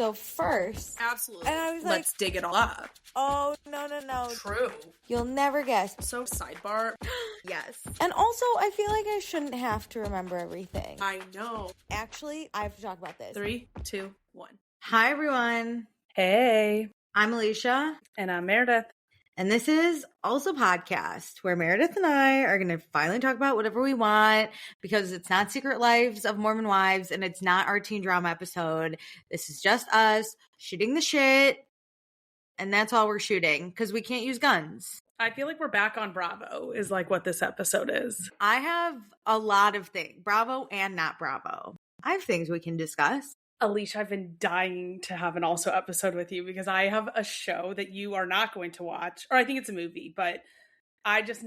So first, absolutely, and I was like, let's dig it all up. Oh, no. True. You'll never guess. So sidebar. Yes. And also, I feel like I shouldn't have to remember everything. I know. Actually, I have to talk about this. 3, 2, 1. Hi, everyone. Hey. I'm Alicia. And I'm Meredith. And this is also a podcast where Meredith and I are going to finally talk about whatever we want because it's not Secret Lives of Mormon Wives and it's not our teen drama episode. This is just us shooting the shit. And that's all we're shooting because we can't use guns. I feel like we're back on Bravo is like what this episode is. I have a lot of things, Bravo and not Bravo. I have things we can discuss. Alicia, I've been dying to have an also episode with you because I have a show that you are not going to watch, or I think it's a movie, but I just,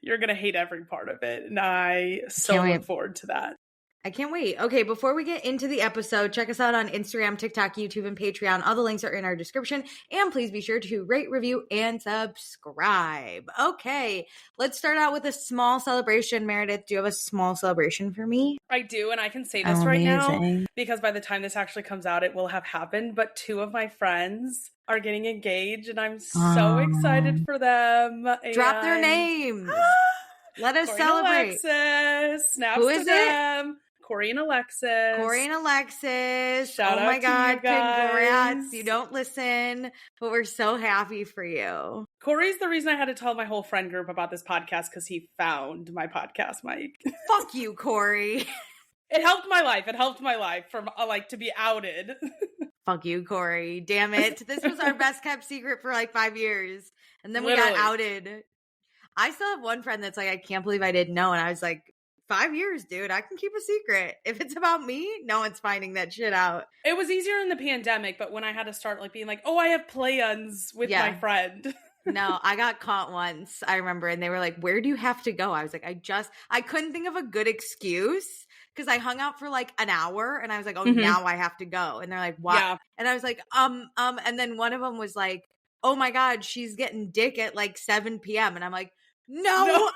you're going to hate every part of it. And I so look forward to that. I can't wait. Okay, before we get into the episode, check us out on Instagram, TikTok, YouTube, and Patreon. All the links are in our description. And please be sure to rate, review, and subscribe. Okay, let's start out with a small celebration. Meredith, do you have a small celebration for me? I do, and I can say this right now because by the time this actually comes out, it will have happened. But 2 of my friends are getting engaged, and I'm so excited for them. Drop their names. Let us Corey celebrate. And Alexis. Snaps Who is to them. Corey and Alexis. Corey and Alexis. Shout out my to God, you guys. Congrats. You don't listen, but we're so happy for you. Corey's the reason I had to tell my whole friend group about this podcast because he found my podcast mic. Fuck you, Corey. It helped my life. It helped my life from to be outed. Fuck you, Corey. Damn it. This was our best kept secret for like 5 years. And then we Literally. got outed. I still have one friend that's like, I can't believe I didn't know. And I was like, 5 years, dude. I can keep a secret. If it's about me, no one's finding that shit out. It was easier in the pandemic, but when I had to start being like, oh, I have plans with my friend. No, I got caught once, I remember. And they were like, where do you have to go? I was like, I couldn't think of a good excuse because I hung out for like an hour and I was like, oh, now I have to go. And they're like, why? Yeah. And I was like, and then one of them was like, oh my God, she's getting dick at like 7 p.m. And I'm like, no.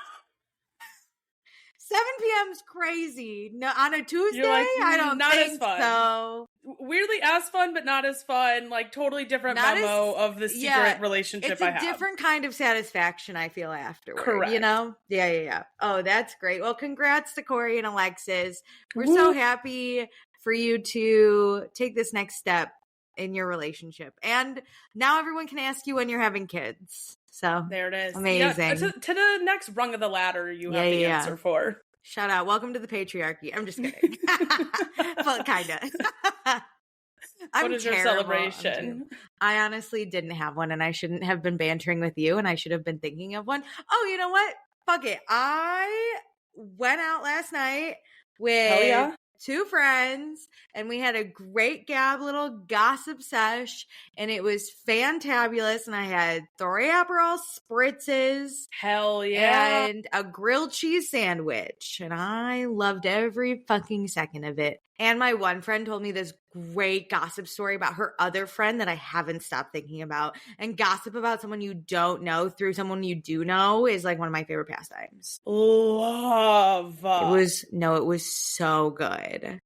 7 p.m. is crazy. No, on a Tuesday, like, I don't not think as fun. So. Weirdly as fun, but not as fun. Like totally different memo of the secret relationship I have. It's a different kind of satisfaction I feel afterward. Correct. You know? Yeah. Oh, that's great. Well, congrats to Corey and Alexis. We're so happy for you to take this next step in your relationship. And now everyone can ask you when you're having kids. So there it is. Amazing. Yeah, to the next rung of the ladder you have the answer for. Shout out. Welcome to the patriarchy. I'm just kidding. Well, kind of. What is your celebration? I honestly didn't have one and I shouldn't have been bantering with you and I should have been thinking of one. Oh, you know what? Fuck it. I went out last night with 2 friends and we had a great little gossip sesh and it was fantabulous and I had 3 Aperol spritzes. Hell yeah. And a grilled cheese sandwich and I loved every fucking second of it. And my one friend told me this great gossip story about her other friend that I haven't stopped thinking about. And gossip about someone you don't know through someone you do know is like one of my favorite pastimes. Love. It was so good.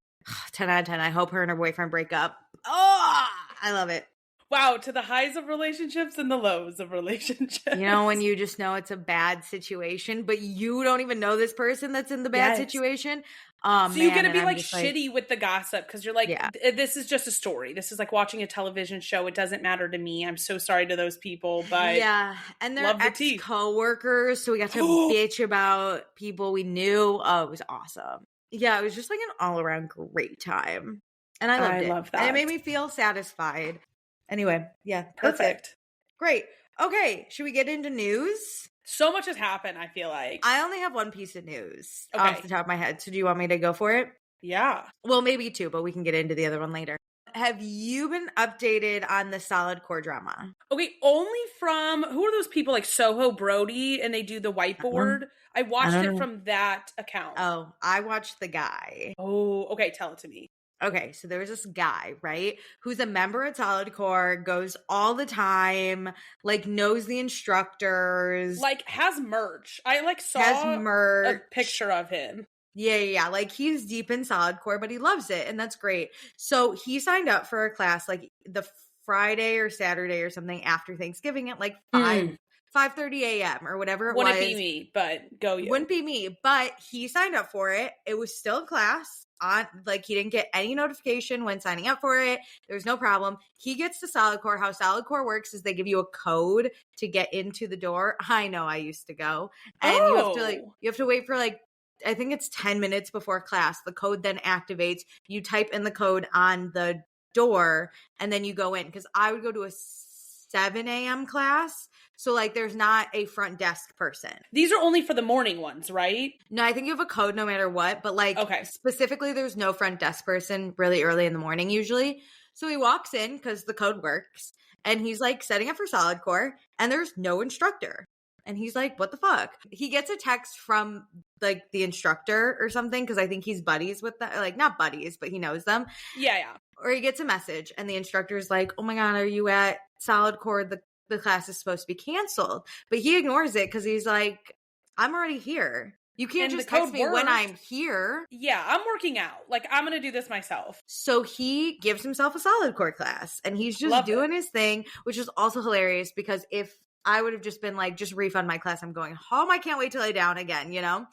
10 out of 10. I hope her and her boyfriend break up. Oh, I love it. Wow, to the highs of relationships and the lows of relationships. You know, when you just know it's a bad situation, but you don't even know this person that's in the bad situation. So you get to be like shitty with the gossip because you're like, this is just a story. This is like watching a television show. It doesn't matter to me. I'm so sorry to those people, but and they're ex-coworkers, so we got to bitch about people we knew. Oh, it was awesome. Yeah, it was just like an all-around great time, and I loved it. Love that. And it made me feel satisfied. Anyway, perfect. Great. Okay, should we get into news? So much has happened, I feel like. I only have one piece of news off the top of my head. So do you want me to go for it? Yeah. Well, maybe 2, but we can get into the other one later. Have you been updated on the Solidcore drama? Okay, only from, who are those people like Soho Brody and they do the whiteboard? I watched it from that account. Oh, I watched the guy. Oh, okay, tell it to me. Okay, so there was this guy, right, who's a member at Solidcore, goes all the time, like knows the instructors. Like has merch. I like saw a picture of him. Yeah. Like, he's deep in Solidcore, but he loves it, and that's great. So he signed up for a class like the Friday or Saturday or something after Thanksgiving at like 5:30 a.m. or whatever it was. Wouldn't be me, but go you. Wouldn't be me, but he signed up for it. It was still a class. Like, he didn't get any notification when signing up for it. There's no problem. He gets to Solidcore. How Solidcore works is they give you a code to get into the door. I know, I used to go. And you have to wait for like, I think it's 10 minutes before class. The code then activates. You type in the code on the door and then you go in. Because I would go to a 7 a.m. class. So, like, there's not a front desk person. These are only for the morning ones, right? No, I think you have a code no matter what. But, like, specifically, there's no front desk person really early in the morning usually. So he walks in because the code works. And he's, like, setting up for Solidcore. And there's no instructor. And he's like, what the fuck? He gets a text from, like, the instructor or something. Because I think he's buddies with them. Like, not buddies, but he knows them. Yeah. Or he gets a message. And the instructor's like, oh, my God, are you at Solidcore? The class is supposed to be canceled, but he ignores it because he's like, I'm already here. You can't just text me when I'm here. Yeah, I'm working out. Like, I'm going to do this myself. So he gives himself a Solidcore class and he's just doing his thing, which is also hilarious because if I would have just been like, just refund my class, I'm going home. I can't wait to lay down again, you know?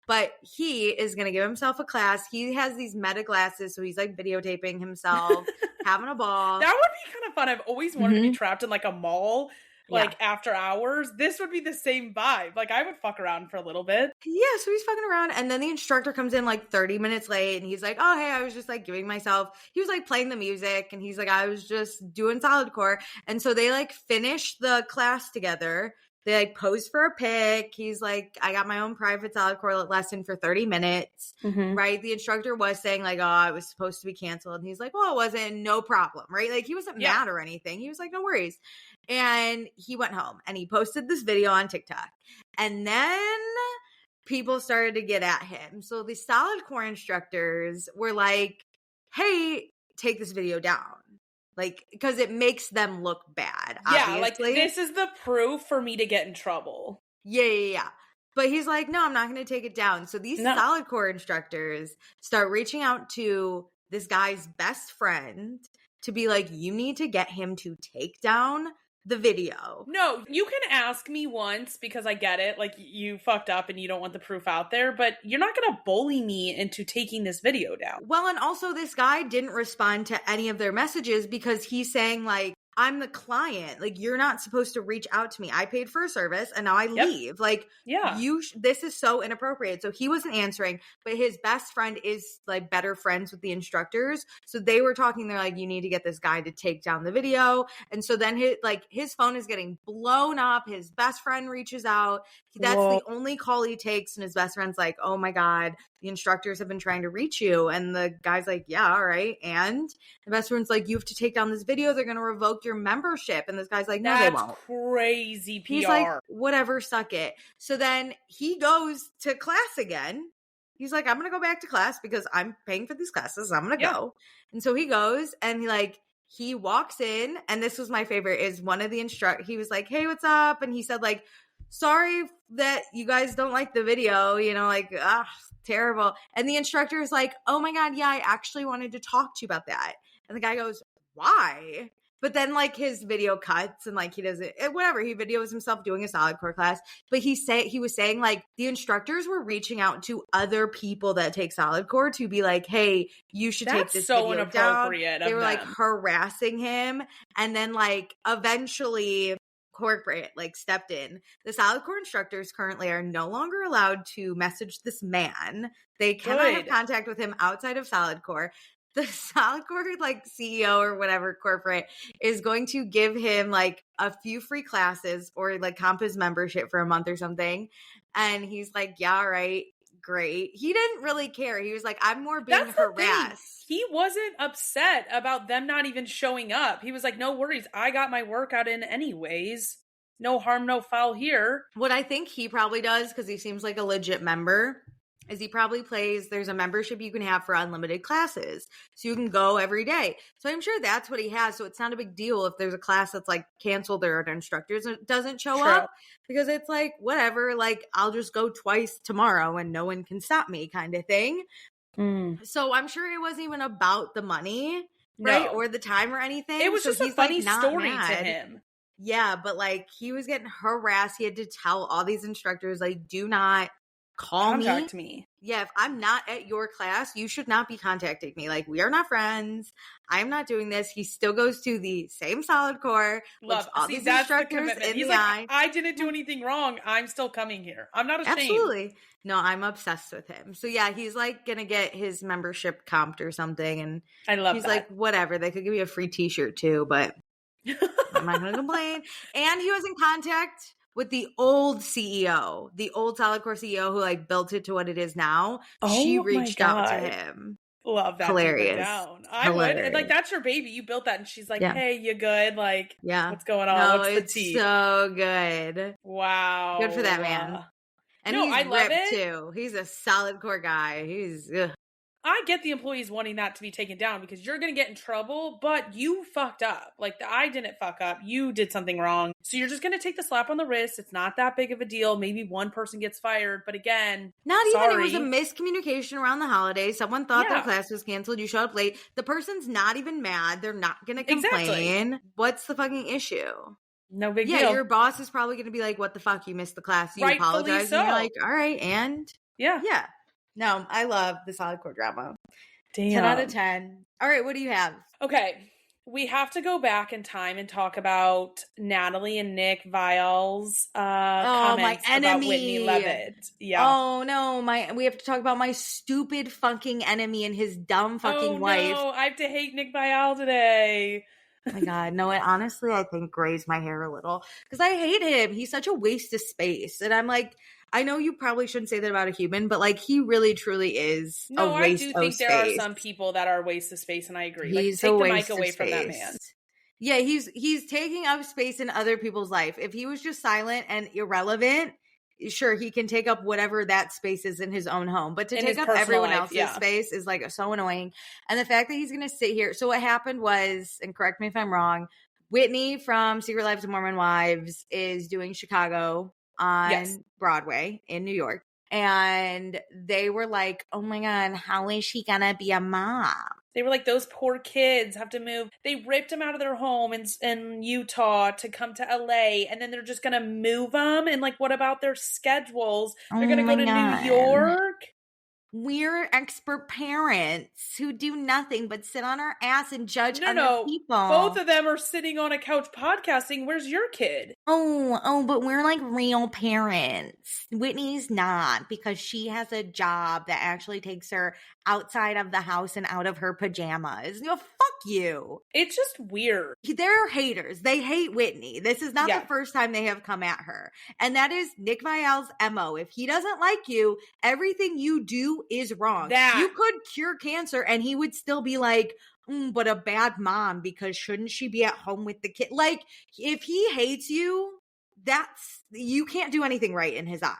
But he is going to give himself a class. He has these meta glasses, so he's like videotaping himself, having a ball. That would be kind of fun. I've always wanted to be trapped in like a mall, like after hours. This would be the same vibe. Like, I would fuck around for a little bit. Yeah, so he's fucking around. And then the instructor comes in like 30 minutes late and he's like, oh, hey, I was just like giving myself. He was like playing the music and he's like, I was just doing Solidcore. And so they like finish the class together. They like pose for a pic. He's like, I got my own private Solidcore lesson for 30 minutes, right? The instructor was saying like, oh, it was supposed to be canceled. And he's like, well, it wasn't, no problem, right? Like, he wasn't mad or anything. He was like, no worries. And he went home and he posted this video on TikTok. And then people started to get at him. So the Solidcore instructors were like, hey, take this video down. Like, because it makes them look bad, obviously. Yeah, like, this is the proof for me to get in trouble. Yeah. But he's like, no, I'm not going to take it down. So these Solidcore instructors start reaching out to this guy's best friend to be like, you need to get him to take down the video. No, you can ask me once because I get it. Like, you fucked up and you don't want the proof out there, but you're not going to bully me into taking this video down. Well, and also this guy didn't respond to any of their messages because he's saying like, I'm the client. Like, you're not supposed to reach out to me. I paid for a service and now I leave. Like, this is so inappropriate. So he wasn't answering, but his best friend is like better friends with the instructors. So they were talking. They're like, you need to get this guy to take down the video. And so then his phone is getting blown up. His best friend reaches out. That's the only call he takes. And his best friend's like, oh my God, the instructors have been trying to reach you. And the guy's like, yeah, all right. And the best friend's like, you have to take down this video. They're going to revoke your membership. And this guy's like, no, they won't. Crazy PR. He's like, whatever, suck it. So then he goes to class again. He's like, I'm going to go back to class because I'm paying for these classes. I'm going to go. And so he goes and he walks in. And this was my favorite, is one of the he was like, hey, what's up? And he said like, sorry that you guys don't like the video, you know, like, terrible. And the instructor is like, oh my God, yeah, I actually wanted to talk to you about that. And the guy goes, why? But then like his video cuts and like he doesn't, whatever, he videos himself doing a Solidcore class. But he was saying like the instructors were reaching out to other people that take Solidcore to be like, hey, you should take this so video inappropriate down. They were like harassing him. And then like eventually corporate like stepped in. The Solidcore instructors currently are no longer allowed to message this man. They cannot have contact with him outside of Solidcore. The Solidcore like CEO or whatever corporate is going to give him like a few free classes or like comp his membership for a month or something. And he's like, yeah, all right, great. He didn't really care. He was like, I'm more being harassed. He wasn't upset about them not even showing up. He was like, no worries. I got my workout in anyways. No harm, no foul here. What I think he probably does, because he seems like a legit member, is he probably plays, there's a membership you can have for unlimited classes. So you can go every day. So I'm sure that's what he has. So it's not a big deal if there's a class that's like canceled or an instructor doesn't show up, because it's like, whatever, like I'll just go twice tomorrow and no one can stop me kind of thing. So I'm sure it wasn't even about the money, right? Or the time or anything. It was just a funny story to him. Yeah, but like he was getting harassed. He had to tell all these instructors, like, do not contact me. Yeah, if I'm not at your class, you should not be contacting me. Like, we are not friends. I'm not doing this. He still goes to the same Solidcore. All these instructors in He's the like, I didn't do anything wrong. I'm still coming here. I'm not ashamed. Absolutely. No, I'm obsessed with him. So yeah, he's like gonna get his membership comped or something. And I love he's that. like, whatever. They could give me a free t-shirt too, but I'm not gonna complain. And he was in contact with the old CEO, the old Solidcore CEO who like built it to what it is now. She reached out to him. Love that. Hilarious. I would. Like, that's your baby. You built that. And she's like, hey, you good? Like, what's going on? No, what's the tea? So good. Wow. Good for that man. And he's I love ripped too. He's a Solidcore guy. He's I get the employees wanting that to be taken down because you're going to get in trouble, but you fucked up. Like, I didn't fuck up. You did something wrong. So you're just going to take the slap on the wrist. It's not that big of a deal. Maybe one person gets fired. But again, even. It was a miscommunication around the holidays. Someone thought their class was canceled. You showed up late. The person's not even mad. They're not going to complain. Exactly. What's the fucking issue? No big deal. Yeah, your boss is probably going to be like, what the fuck? You missed the class. You apologize. So. And you're like, all right. And yeah. No, I love the Solidcore drama. Damn. 10 out of 10. All right, what do you have? Okay. We have to go back in time and talk about Natalie and Nick Viall's comments about Whitney Levitt. Yeah. Oh, no. We have to talk about my stupid fucking enemy and his dumb fucking wife. No, I have to hate Nick Viall today. Oh my God. No, honestly, I think grays my hair a little because I hate him. He's such a waste of space. And I'm like, I know you probably shouldn't say that about a human, but like he really truly is a waste of space. No, I do think there are some people that are a waste of space, and I agree. He's like, take the mic away from that man. Yeah, he's taking up space in other people's life. If he was just silent and irrelevant, sure, he can take up whatever that space is in his own home. But to take up everyone else's space is like so annoying. And the fact that he's going to sit here. So what happened was, and correct me if I'm wrong, Whitney from Secret Lives of Mormon Wives is doing Chicago on Broadway in New York. And they were like, oh my God, how is she gonna be a mom? They were like, those poor kids have to move. They ripped them out of their home in Utah to come to LA. And then they're just gonna move them. And like, what about their schedules? They're gonna go to New York. We're expert parents who do nothing but sit on our ass and judge other people. Both of them are sitting on a couch podcasting. Where's your kid? Oh, but we're like real parents. Whitney's not, because she has a job that actually takes her outside of the house and out of her pajamas. Fuck you. It's just weird. They're haters. They hate Whitney. This is not the first time they have come at her. And that is Nick Viall's MO. If he doesn't like you, everything you do is wrong. You could cure cancer and he would still be like, but a bad mom because shouldn't she be at home with the kid? Like, if he hates you, you can't do anything right in his eyes.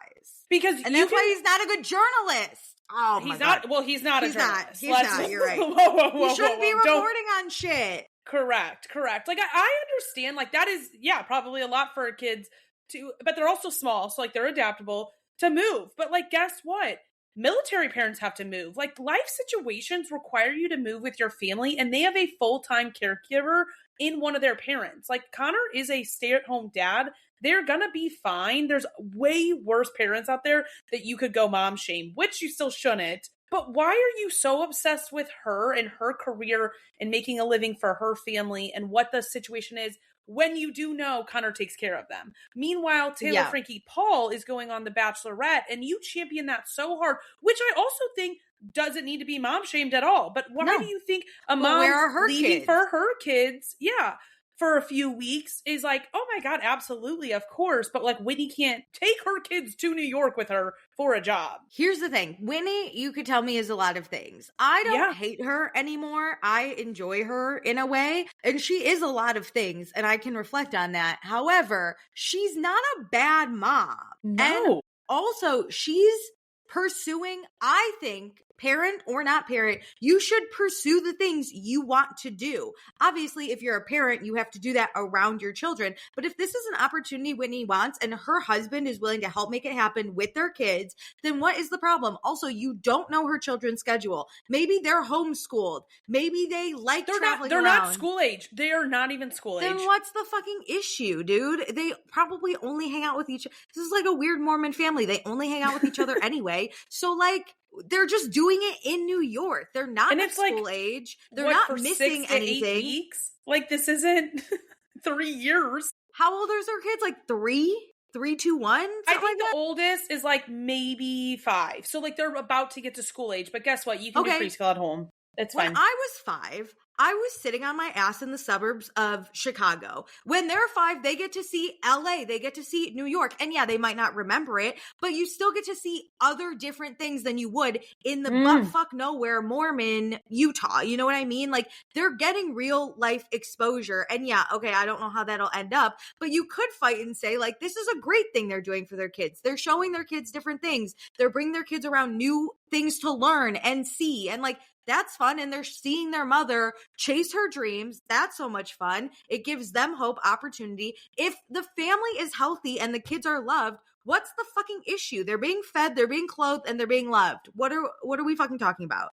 And that's why he's not a good journalist. Oh, my God. Well, he's not a journalist. He's not. You're right. He shouldn't be reporting on shit. Correct. Like, I understand. Like, that is, probably a lot for kids to, but they're also small. So, like, they're adaptable to move. But, like, guess what? Military parents have to move. Like, life situations require you to move with your family, and they have a full-time caregiver in one of their parents. Like, Connor is a stay-at-home dad. They're gonna be fine. There's way worse parents out there that you could go mom shame, which you still shouldn't. But why are you so obsessed with her and her career and making a living for her family and what the situation is when you do know Connor takes care of them? Meanwhile, Taylor Frankie Paul is going on The Bachelorette, and you champion that so hard, which I also think doesn't need to be mom shamed at all. But why do you think a mom leaving for her kids? For a few weeks is like, oh my God, absolutely, of course. But like, Whitney can't take her kids to New York with her for a job. Here's the thing. Whitney, you could tell me, is a lot of things. I don't hate her anymore. I enjoy her in a way. And she is a lot of things. And I can reflect on that. However, she's not a bad mom. No. And also, she's pursuing, I think, parent or not parent, you should pursue the things you want to do. Obviously, if you're a parent, you have to do that around your children. But if this is an opportunity Whitney wants and her husband is willing to help make it happen with their kids, then what is the problem? Also, you don't know her children's schedule. Maybe they're homeschooled. Maybe they like traveling They're around. not school age. They are not even school age. Then what's the fucking issue, dude? They probably only hang out with each other. This is like a weird Mormon family. They only hang out with each other anyway. So, like, they're just doing it in New York. They're not at school age. They're not missing 6 to 8 anything. weeks? Like, this isn't 3 years. How old are their kids? Like 3, 2, 1? I think the oldest is like maybe 5. So like they're about to get to school age. But guess what? You can do preschool at home. It's fine. When I was 5, I was sitting on my ass in the suburbs of Chicago. When they're 5, they get to see LA. They get to see New York. And yeah, they might not remember it, but you still get to see other different things than you would in the buttfuck nowhere Mormon Utah. You know what I mean? Like, they're getting real life exposure. And yeah, okay, I don't know how that'll end up, but you could fight and say, like, this is a great thing they're doing for their kids. They're showing their kids different things. They're bringing their kids around new things to learn and see. And like, that's fun. And they're seeing their mother chase her dreams. That's so much fun. It gives them hope, opportunity. If the family is healthy and the kids are loved, what's the fucking issue? They're being fed, they're being clothed, and they're being loved. What are we fucking talking about?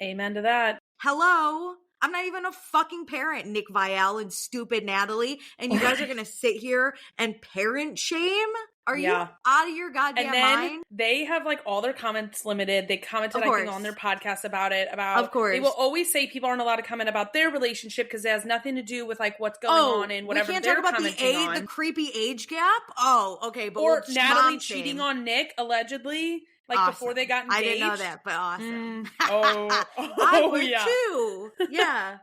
Amen to that. Hello? I'm not even a fucking parent, Nick Viall and stupid Natalie. And you guys are going to sit here and parent shame? Are you out of your goddamn mind? They have like all their comments limited. They commented, I think, on their podcast about it. Of course. They will always say people aren't allowed to comment about their relationship because it has nothing to do with like what's going on and whatever they're commenting on. We can't talk about the creepy age gap? Oh, okay. But or Natalie cheating on Nick, allegedly. Like awesome. Before they got engaged. I didn't know that, but awesome. I would too. Yeah.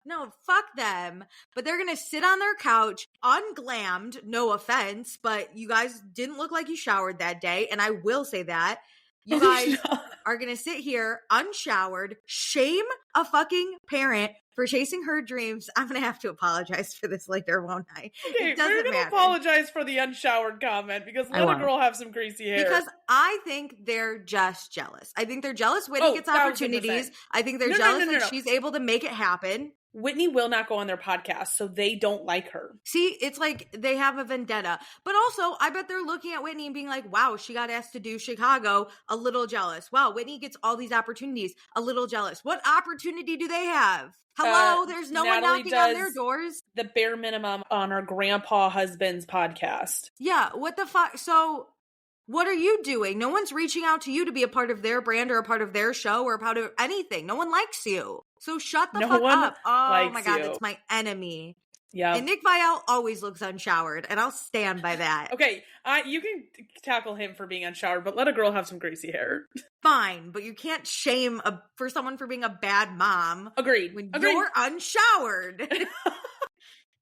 No, fuck them. But they're going to sit on their couch, unglammed, no offense, but you guys didn't look like you showered that day. And I will say that. You guys are going to sit here unshowered, shame a fucking parent for chasing her dreams. I'm going to have to apologize for this later, won't I? Okay, we're going to apologize for the unshowered comment because let a girl have some greasy hair. Because I think they're just jealous. I think they're jealous Whitney gets opportunities. I think they're jealous that she's able to make it happen. Whitney will not go on their podcast, so they don't like her. See, it's like they have a vendetta. But also, I bet they're looking at Whitney and being like, wow, she got asked to do Chicago, a little jealous. Wow, Whitney gets all these opportunities, a little jealous. What opportunity do they have? Hello, there's no one knocking on their doors. The bare minimum on her grandpa husband's podcast. Yeah, what the fuck? So what are you doing? No one's reaching out to you to be a part of their brand or a part of their show or a part of anything. No one likes you. So shut the fuck up. Oh my God, that's my enemy. Yeah. And Nick Viall always looks unshowered, and I'll stand by that. Okay, you can tackle him for being unshowered, but let a girl have some greasy hair. Fine, but you can't shame for someone for being a bad mom. Agreed. When you're unshowered.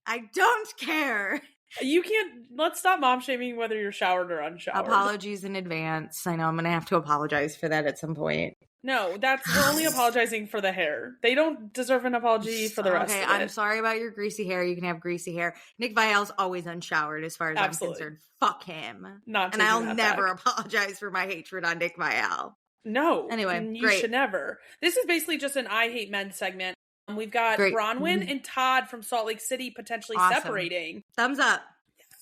I don't care. You can't. Let's stop mom shaming whether you're showered or unshowered. Apologies in advance. I know I'm going to have to apologize for that at some point. No, we're only apologizing for the hair. They don't deserve an apology for the rest of it. Okay, I'm sorry about your greasy hair. You can have greasy hair. Nick Viall's always unshowered as far as I'm concerned. Fuck him. And I'll never apologize for my hatred on Nick Viall. No. Anyway, you should never. This is basically just an I Hate Men segment. We've got Bronwyn and Todd from Salt Lake City potentially separating. Thumbs up.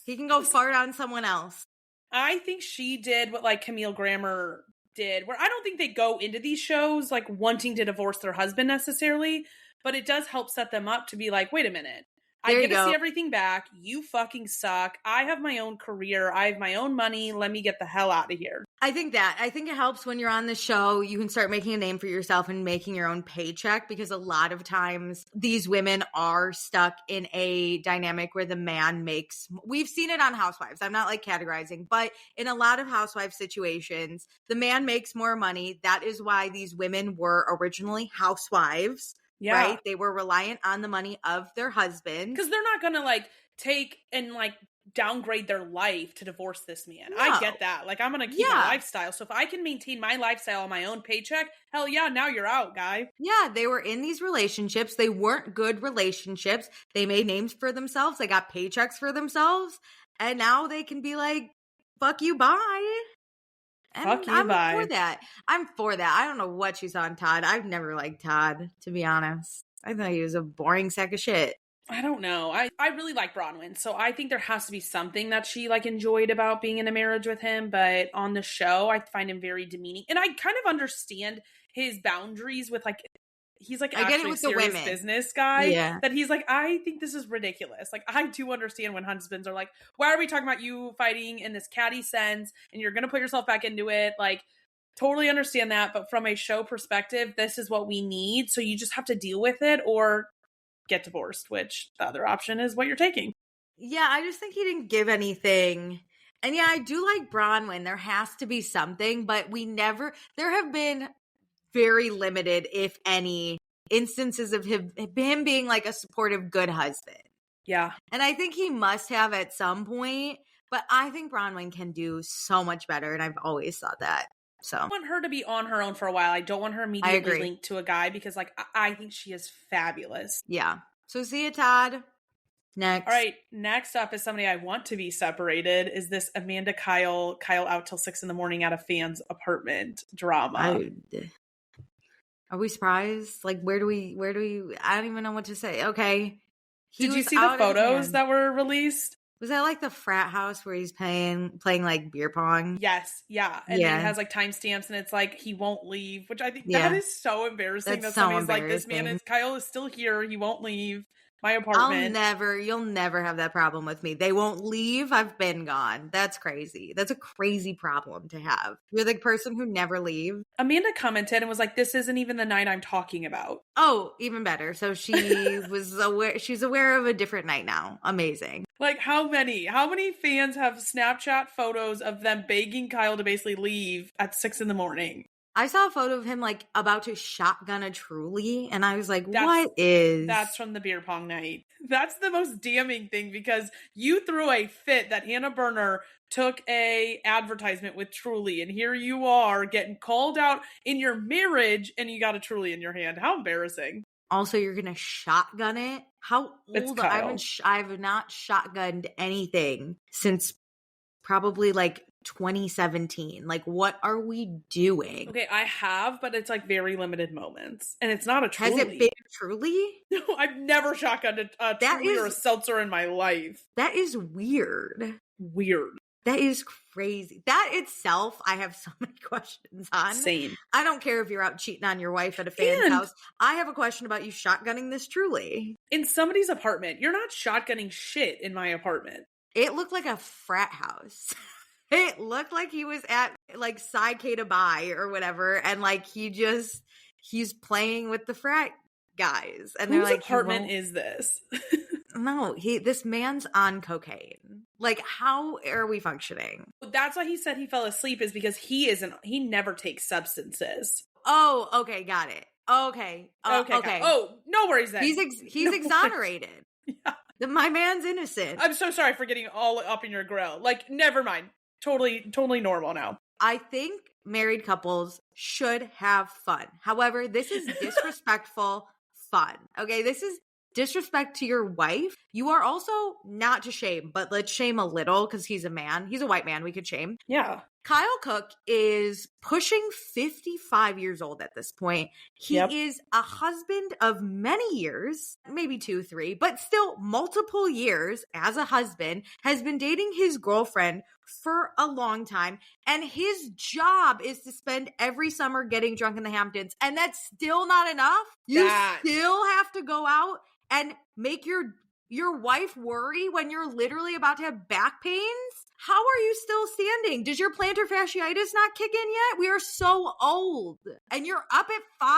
He can go fart on someone else. I think she did what like Camille Grammer did, where I don't think they go into these shows like wanting to divorce their husband necessarily, but it does help set them up to be like, wait a minute, I get to see everything back. You fucking suck. I have my own career. I have my own money. Let me get the hell out of here. I think it helps when you're on the show. You can start making a name for yourself and making your own paycheck, because a lot of times these women are stuck in a dynamic where the man makes, we've seen it on Housewives. I'm not like categorizing, but in a lot of housewife situations, the man makes more money. That is why these women were originally housewives. Yeah. Right? They were reliant on the money of their husband. Because they're not going to like take and like downgrade their life to divorce this man. No. I get that. Like, I'm going to keep my lifestyle. So if I can maintain my lifestyle on my own paycheck, hell yeah, now you're out, guy. Yeah, they were in these relationships. They weren't good relationships. They made names for themselves. They got paychecks for themselves. And now they can be like, fuck you, bye. And fuck you, I'm bye. for that. I'm for that. I don't know what she saw in Todd. I've never liked Todd, to be honest. I thought he was a boring sack of shit. I don't know. I really like Bronwyn, so I think there has to be something that she like enjoyed about being in a marriage with him, but on the show I find him very demeaning. And I kind of understand his boundaries with like he's like actually a serious business guy. Yeah. That he's like, I think this is ridiculous. Like, I do understand when husbands are like, why are we talking about you fighting in this catty sense and you're gonna put yourself back into it? Like, totally understand that, but from a show perspective, this is what we need, so you just have to deal with it or get divorced, which the other option is what you're taking. Yeah, I just think he didn't give anything. And yeah, I do like Bronwyn. There has to be something, but there have been very limited, if any, instances of him being like a supportive, good husband. Yeah. And I think he must have at some point, but I think Bronwyn can do so much better, and I've always thought that. So I want her to be on her own for a while. I don't want her immediately linked to a guy because like I think she is fabulous. Yeah. So see you, Todd. Next. All right. Next up is somebody I want to be separated. Is this Amanda Kyle out till 6 a.m. at a fan's apartment drama? Are we surprised? Like, where do we, I don't even know what to say. Okay. Did you see the photos that were released? Was that like the frat house where he's playing like beer pong? Yes, yeah. And then it has like timestamps and it's like he won't leave, which I think that is so embarrassing. That somebody's like, this man Kyle is still here, he won't leave my apartment. You'll never have that problem with me. They won't leave. I've been gone. That's crazy. That's a crazy problem to have. You're the person who never leave. Amanda commented and was like, this isn't even the night I'm talking about. Oh, even better. So she was aware. She's aware of a different night now. Amazing. Like how many fans have Snapchat photos of them begging Kyle to basically leave at 6 a.m? I saw a photo of him like about to shotgun a Truly, and I was like, that's from the beer pong night. That's the most damning thing because you threw a fit that Hannah Berner took a advertisement with Truly, and here you are getting called out in your marriage and you got a Truly in your hand. How embarrassing. Also, you're gonna shotgun it? How old? I have not shotgunned anything since probably like 2017. Like, what are we doing? Okay, I have, but it's like very limited moments, and it's not a Truly. Has it been Truly? No, I've never shotgunned a Truly or a seltzer in my life. That is weird. That is crazy. That itself, I have so many questions on. Same. I don't care if you're out cheating on your wife at a fan's house. I have a question about you shotgunning this Truly. In somebody's apartment. You're not shotgunning shit in my apartment. It looked like a frat house. It looked like he was at like Psi Beta Bi or whatever, and like he's playing with the frat guys. And they're like, whose apartment is this? No, this man's on cocaine. Like, how are we functioning? That's why he said he fell asleep, is because he never takes substances. Oh, okay, got it. Okay. Okay. Oh, no worries then. He's exonerated. Yeah. My man's innocent. I'm so sorry for getting all up in your grill. Like, never mind. Totally normal now. I think married couples should have fun. However, this is disrespectful fun. Okay, this is disrespect to your wife. You are also not to shame, but let's shame a little because he's a man. He's a white man. We could shame. Yeah. Kyle Cooke is pushing 55 years old at this point. He is a husband of many years, maybe 2, 3, but still multiple years as a husband, has been dating his girlfriend for a long time. And his job is to spend every summer getting drunk in the Hamptons. And that's still not enough. You still have to go out and make your wife worry when you're literally about to have back pains? How are you still standing? Does your plantar fasciitis not kick in yet? We are so old. And you're up at 5?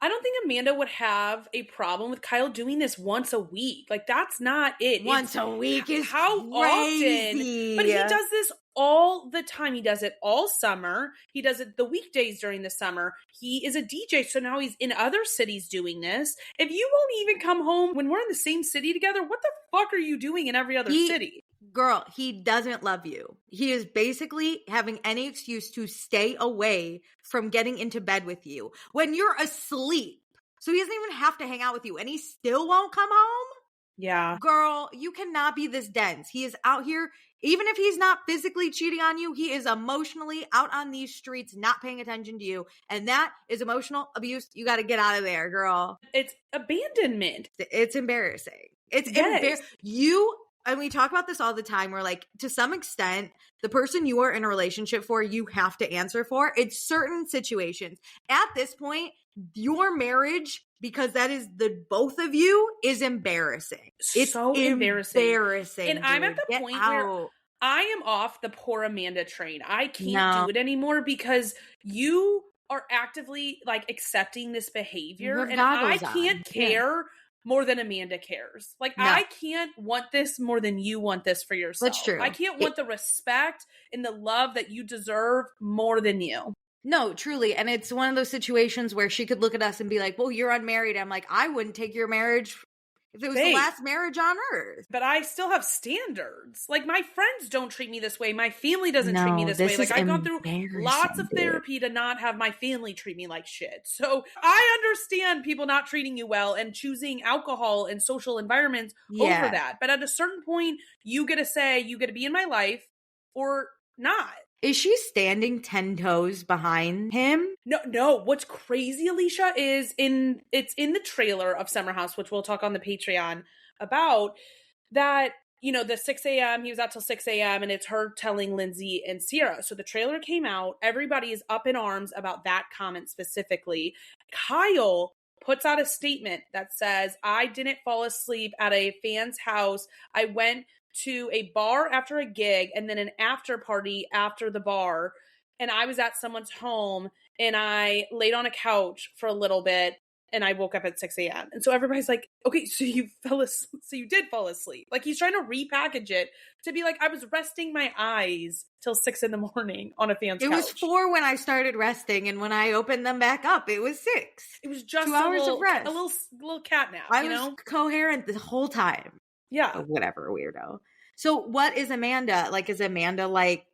I don't think Amanda would have a problem with Kyle doing this once a week. Like, that's not it. Once a week is how crazy. Often? But he does this all the time. He does it all summer. He does it the weekdays during the summer. He is a DJ, so now he's in other cities doing this. If you won't even come home when we're in the same city together, what the fuck are you doing in every other city? Girl, he doesn't love you. He is basically having any excuse to stay away from getting into bed with you when you're asleep. So he doesn't even have to hang out with you, and he still won't come home? Yeah. Girl, you cannot be this dense. He is out here, even if he's not physically cheating on you, he is emotionally out on these streets, not paying attention to you. And that is emotional abuse. You got to get out of there, girl. It's abandonment. It's embarrassing. It's Yes. and we talk about this all the time. We're like, to some extent, the person you are in a relationship for, you have to answer for. It's certain situations. At this point, your marriage, because that is the both of you, is embarrassing. It's so embarrassing. And dude. I'm at the point where I am off the poor Amanda train. I can't do it anymore because you are actively like accepting this behavior, and I can't care more than Amanda cares. Like, I can't want this more than you want this for yourself. That's true. I can't want the respect and the love that you deserve more than you. No, truly. And it's one of those situations where she could look at us and be like, well, you're unmarried. I'm like, I wouldn't take your marriage if it was the last marriage on earth. But I still have standards. Like, my friends don't treat me this way. My family doesn't treat me this way. Like, I've gone through lots of therapy to not have my family treat me like shit. So I understand people not treating you well and choosing alcohol and social environments over that. But at a certain point, you get to say, you get to be in my life or not. Is she standing 10 toes behind him? No. What's crazy, Alicia, is it's in the trailer of Summer House, which we'll talk on the Patreon about, that, you know, the 6 a.m., he was out till 6 a.m., and it's her telling Lindsay and Sierra. So the trailer came out. Everybody is up in arms about that comment specifically. Kyle puts out a statement that says, I didn't fall asleep at a fan's house. I went to a bar after a gig and then an after party after the bar, and I was at someone's home and I laid on a couch for a little bit and I woke up at 6 a.m. And so everybody's like, okay, so you did fall asleep. Like, he's trying to repackage it to be like, I was resting my eyes till 6 a.m. on a fan's couch. It was 4 when I started resting, and when I opened them back up, it was 6. It was just 2 hours of rest. A little cat nap. I was coherent the whole time. Yeah. Oh, whatever, weirdo. So what is Amanda? Like, is Amanda like,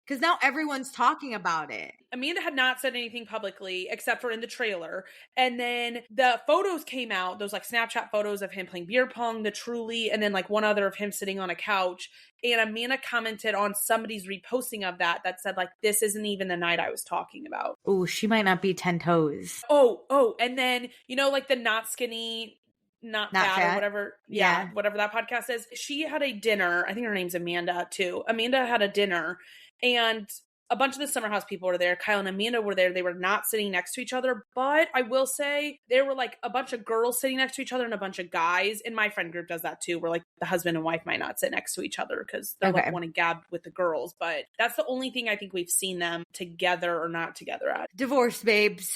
because now everyone's talking about it. Amanda had not said anything publicly except for in the trailer. And then the photos came out, those like Snapchat photos of him playing beer pong, the Truly, and then like one other of him sitting on a couch. And Amanda commented on somebody's reposting of that said like, this isn't even the night I was talking about. Oh, she might not be 10 toes. Oh. And then, you know, like the not skinny, not fat or whatever. Yeah. Whatever that podcast is. She had a dinner. I think her name's Amanda too. Amanda had a dinner and a bunch of the Summer House people were there. Kyle and Amanda were there. They were not sitting next to each other, but I will say there were like a bunch of girls sitting next to each other and a bunch of guys. And my friend group does that too, where like the husband and wife might not sit next to each other because they're like wanting gab with the girls. But that's the only thing I think we've seen them together or not together at. Divorce, babes.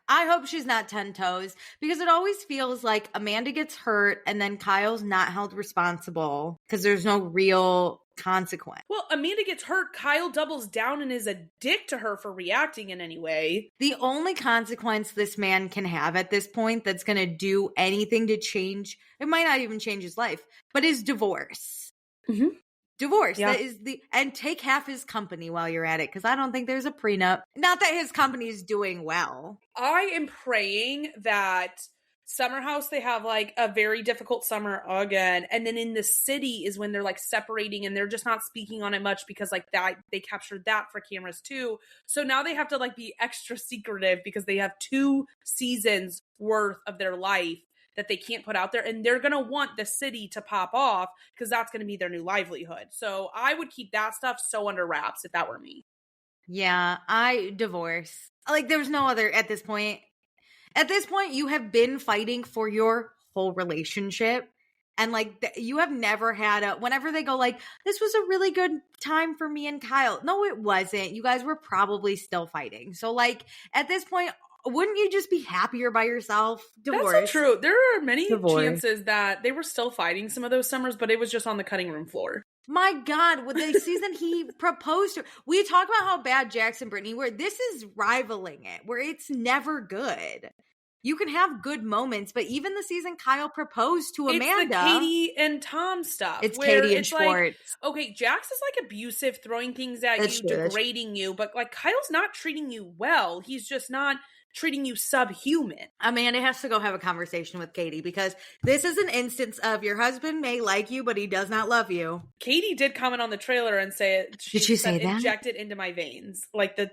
I hope she's not 10 toes, because it always feels like Amanda gets hurt and then Kyle's not held responsible because there's no real consequence. Well, Amanda gets hurt. Kyle doubles down and is a dick to her for reacting in any way. The only consequence this man can have at this point that's going to do anything to change, it might not even change his life, but is divorce. Mm-hmm. Divorce. Yeah. That is and take half his company while you're at it, because I don't think there's a prenup. Not that his company is doing well. I am praying that Summer House, they have like a very difficult summer again. And then in the city is when they're like separating and they're just not speaking on it much because like that they captured that for cameras too. So now they have to like be extra secretive because they have 2 seasons worth of their life that they can't put out there. And they're going to want the city to pop off because that's going to be their new livelihood. So I would keep that stuff so under wraps if that were me. Yeah, I divorce. Like, there's no other at this point. At this point, you have been fighting for your whole relationship. And like, you have never had whenever they go like, this was a really good time for me and Kyle. No, it wasn't. You guys were probably still fighting. So like, at this point, wouldn't you just be happier by yourself? Divorce. That's so true. There are many chances that they were still fighting some of those summers, but it was just on the cutting room floor. My God, with the season he proposed to, we talk about how bad Jax and Brittany were. This is rivaling it, where it's never good. You can have good moments, but even the season Kyle proposed to Amanda. It's the Katie and Tom stuff. It's Katie and Schwartz. Like, okay, Jax is like abusive, throwing things at you, degrading you, but like Kyle's not treating you well. He's just not treating you subhuman. Amanda has to go have a conversation with Katie because this is an instance of your husband may like you, but he does not love you. Katie did comment on the trailer and say it. Did she say that? Inject it into my veins, like the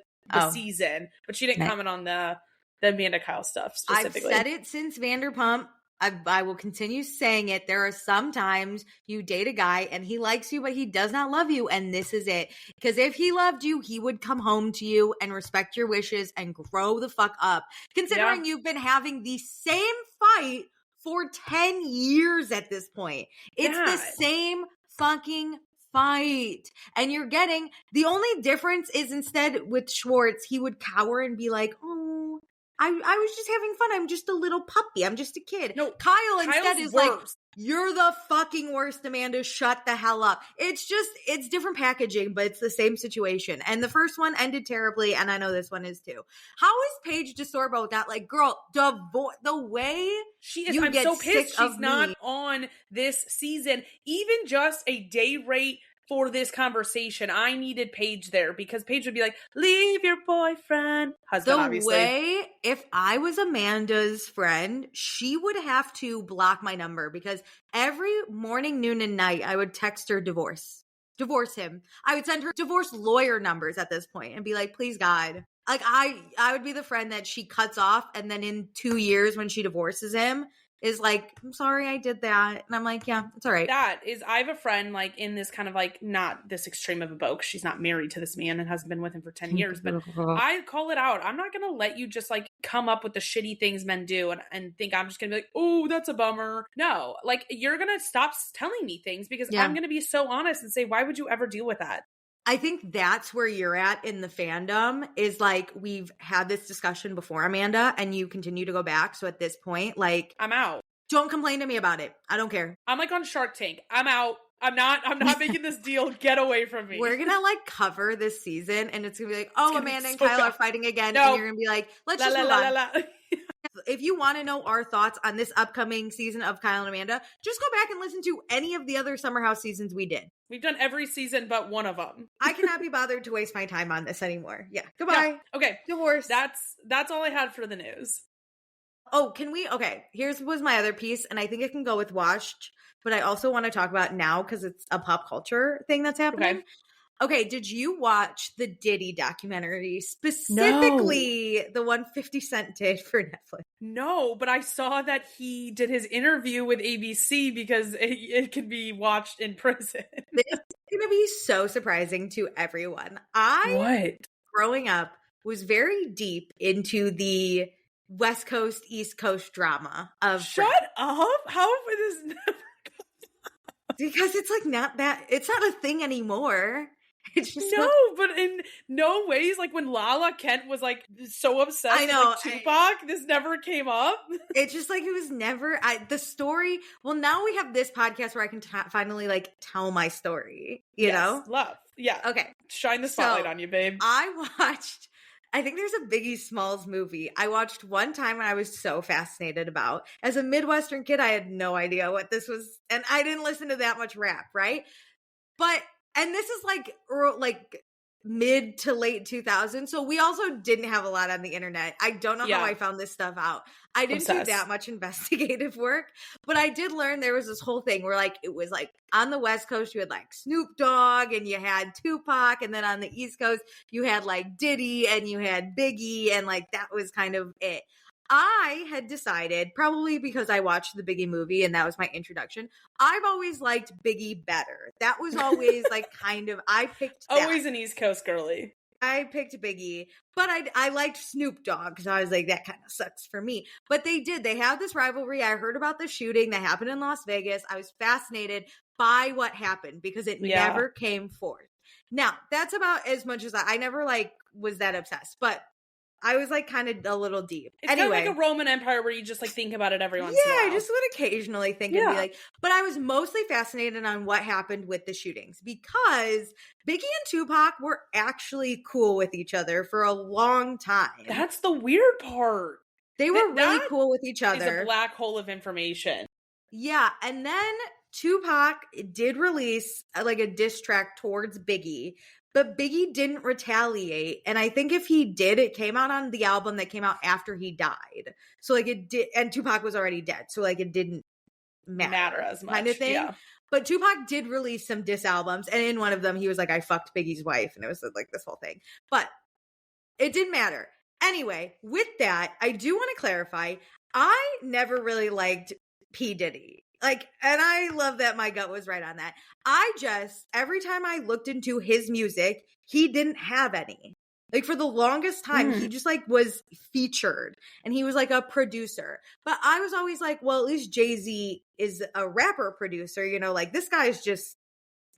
season, but she didn't comment on the Amanda Kyle stuff specifically. I've said it since Vanderpump. I will continue saying it. There are some times you date a guy and he likes you, but he does not love you. And this is it. Because if he loved you, he would come home to you and respect your wishes and grow the fuck up. Considering you've been having the same fight for 10 years at this point. It's the same fucking fight. And you're getting, the only difference is instead with Schwartz, he would cower and be like, oh, I was just having fun. I'm just a little puppy. I'm just a kid. No, Kyle instead is like, you're the fucking worst, Amanda. Shut the hell up. It's different packaging, but it's the same situation. And the first one ended terribly, and I know this one is too. How is Paige DeSorbo with that? Like, girl, the way she is, I'm so pissed she's not on this season. Even just a day rate for this conversation, I needed Paige there because Paige would be like, leave your boyfriend. Husband, obviously. The way, if I was Amanda's friend, she would have to block my number because every morning, noon, and night, I would text her divorce him. I would send her divorce lawyer numbers at this point and be like, please God. Like, I would be the friend that she cuts off and then in 2 years when she divorces him, is like, I'm sorry I did that. And I'm like, yeah, it's all right. That is, I have a friend like in this kind of like, not this extreme of a boat, she's not married to this man and hasn't been with him for 10 years, but I call it out. I'm not going to let you just like come up with the shitty things men do and think I'm just going to be like, oh, that's a bummer. No, like you're going to stop telling me things because I'm going to be so honest and say, why would you ever deal with that? I think that's where you're at in the fandom is like, we've had this discussion before, Amanda, and you continue to go back. So at this point, like, I'm out. Don't complain to me about it. I don't care. I'm like on Shark Tank. I'm out. I'm not making this deal. Get away from me. We're going to like cover this season and it's going to be like, oh, Amanda and Kyle are fighting again. No. And you're going to be like, let's just move on. If you want to know our thoughts on this upcoming season of Kyle and Amanda, just go back and listen to any of the other Summer House seasons we did. We've done every season but one of them. I cannot be bothered to waste my time on this anymore. Yeah. Goodbye. No. Okay. Divorce. That's all I had for the news. Oh, here's was my other piece, and I think it can go with Washed, but I also want to talk about now because it's a pop culture thing that's happening. Okay, did you watch the Diddy documentary, specifically the one 50 Cent did for Netflix? No, but I saw that he did his interview with ABC because it can be watched in prison. This is going to be so surprising to everyone. Growing up, was very deep into the West Coast, East Coast drama of Shut up! How would this never because it's like it's not a thing anymore. It's just but in no ways, like when Lala Kent was like so obsessed with like, Tupac, this never came up. It's just like it was never the story. Well, now we have this podcast where I can finally like tell my story, you know? Love. Yeah. Okay. Shine the spotlight on you, babe. I think there's a Biggie Smalls movie I watched one time and I was so fascinated about. As a Midwestern kid, I had no idea what this was. And I didn't listen to that much rap, right? And this is like mid to late 2000s. So we also didn't have a lot on the internet. I don't know how I found this stuff out. I didn't do that much investigative work, but I did learn there was this whole thing where like, it was like on the West Coast, you had like Snoop Dogg and you had Tupac. And then on the East Coast, you had like Diddy and you had Biggie. And like, that was kind of it. I had decided, probably because I watched the Biggie movie and that was my introduction, I've always liked Biggie better. That was always like kind of, I picked that. Always an East Coast girly. I picked Biggie, but I liked Snoop Dogg because I was like, that kind of sucks for me. But they have this rivalry. I heard about the shooting that happened in Las Vegas. I was fascinated by what happened because it never came forth. Now, that's about as much as I never like was that obsessed, but I was like kind of a little deep. It's kind of like a Roman Empire where you just like think about it every once in a while. Yeah, I just would occasionally think and be like, but I was mostly fascinated on what happened with the shootings because Biggie and Tupac were actually cool with each other for a long time. That's the weird part. They were really cool with each other. It's a black hole of information. Yeah, and then Tupac did release like a diss track towards Biggie, But Biggie didn't retaliate. And I think if he did, it came out on the album that came out after he died. So like it did, and Tupac was already dead. So like it didn't matter as much. Kind of thing. Yeah. But Tupac did release some diss albums. And in one of them, he was like, I fucked Biggie's wife. And it was like this whole thing. But it didn't matter. Anyway, with that, I do want to clarify, I never really liked P. Diddy. Like, and I love that my gut was right on that. Every time I looked into his music, he didn't have any. Like, for the longest time, he just, like, was featured. And he was, like, a producer. But I was always like, well, at least Jay-Z is a rapper producer. You know, like, this guy's just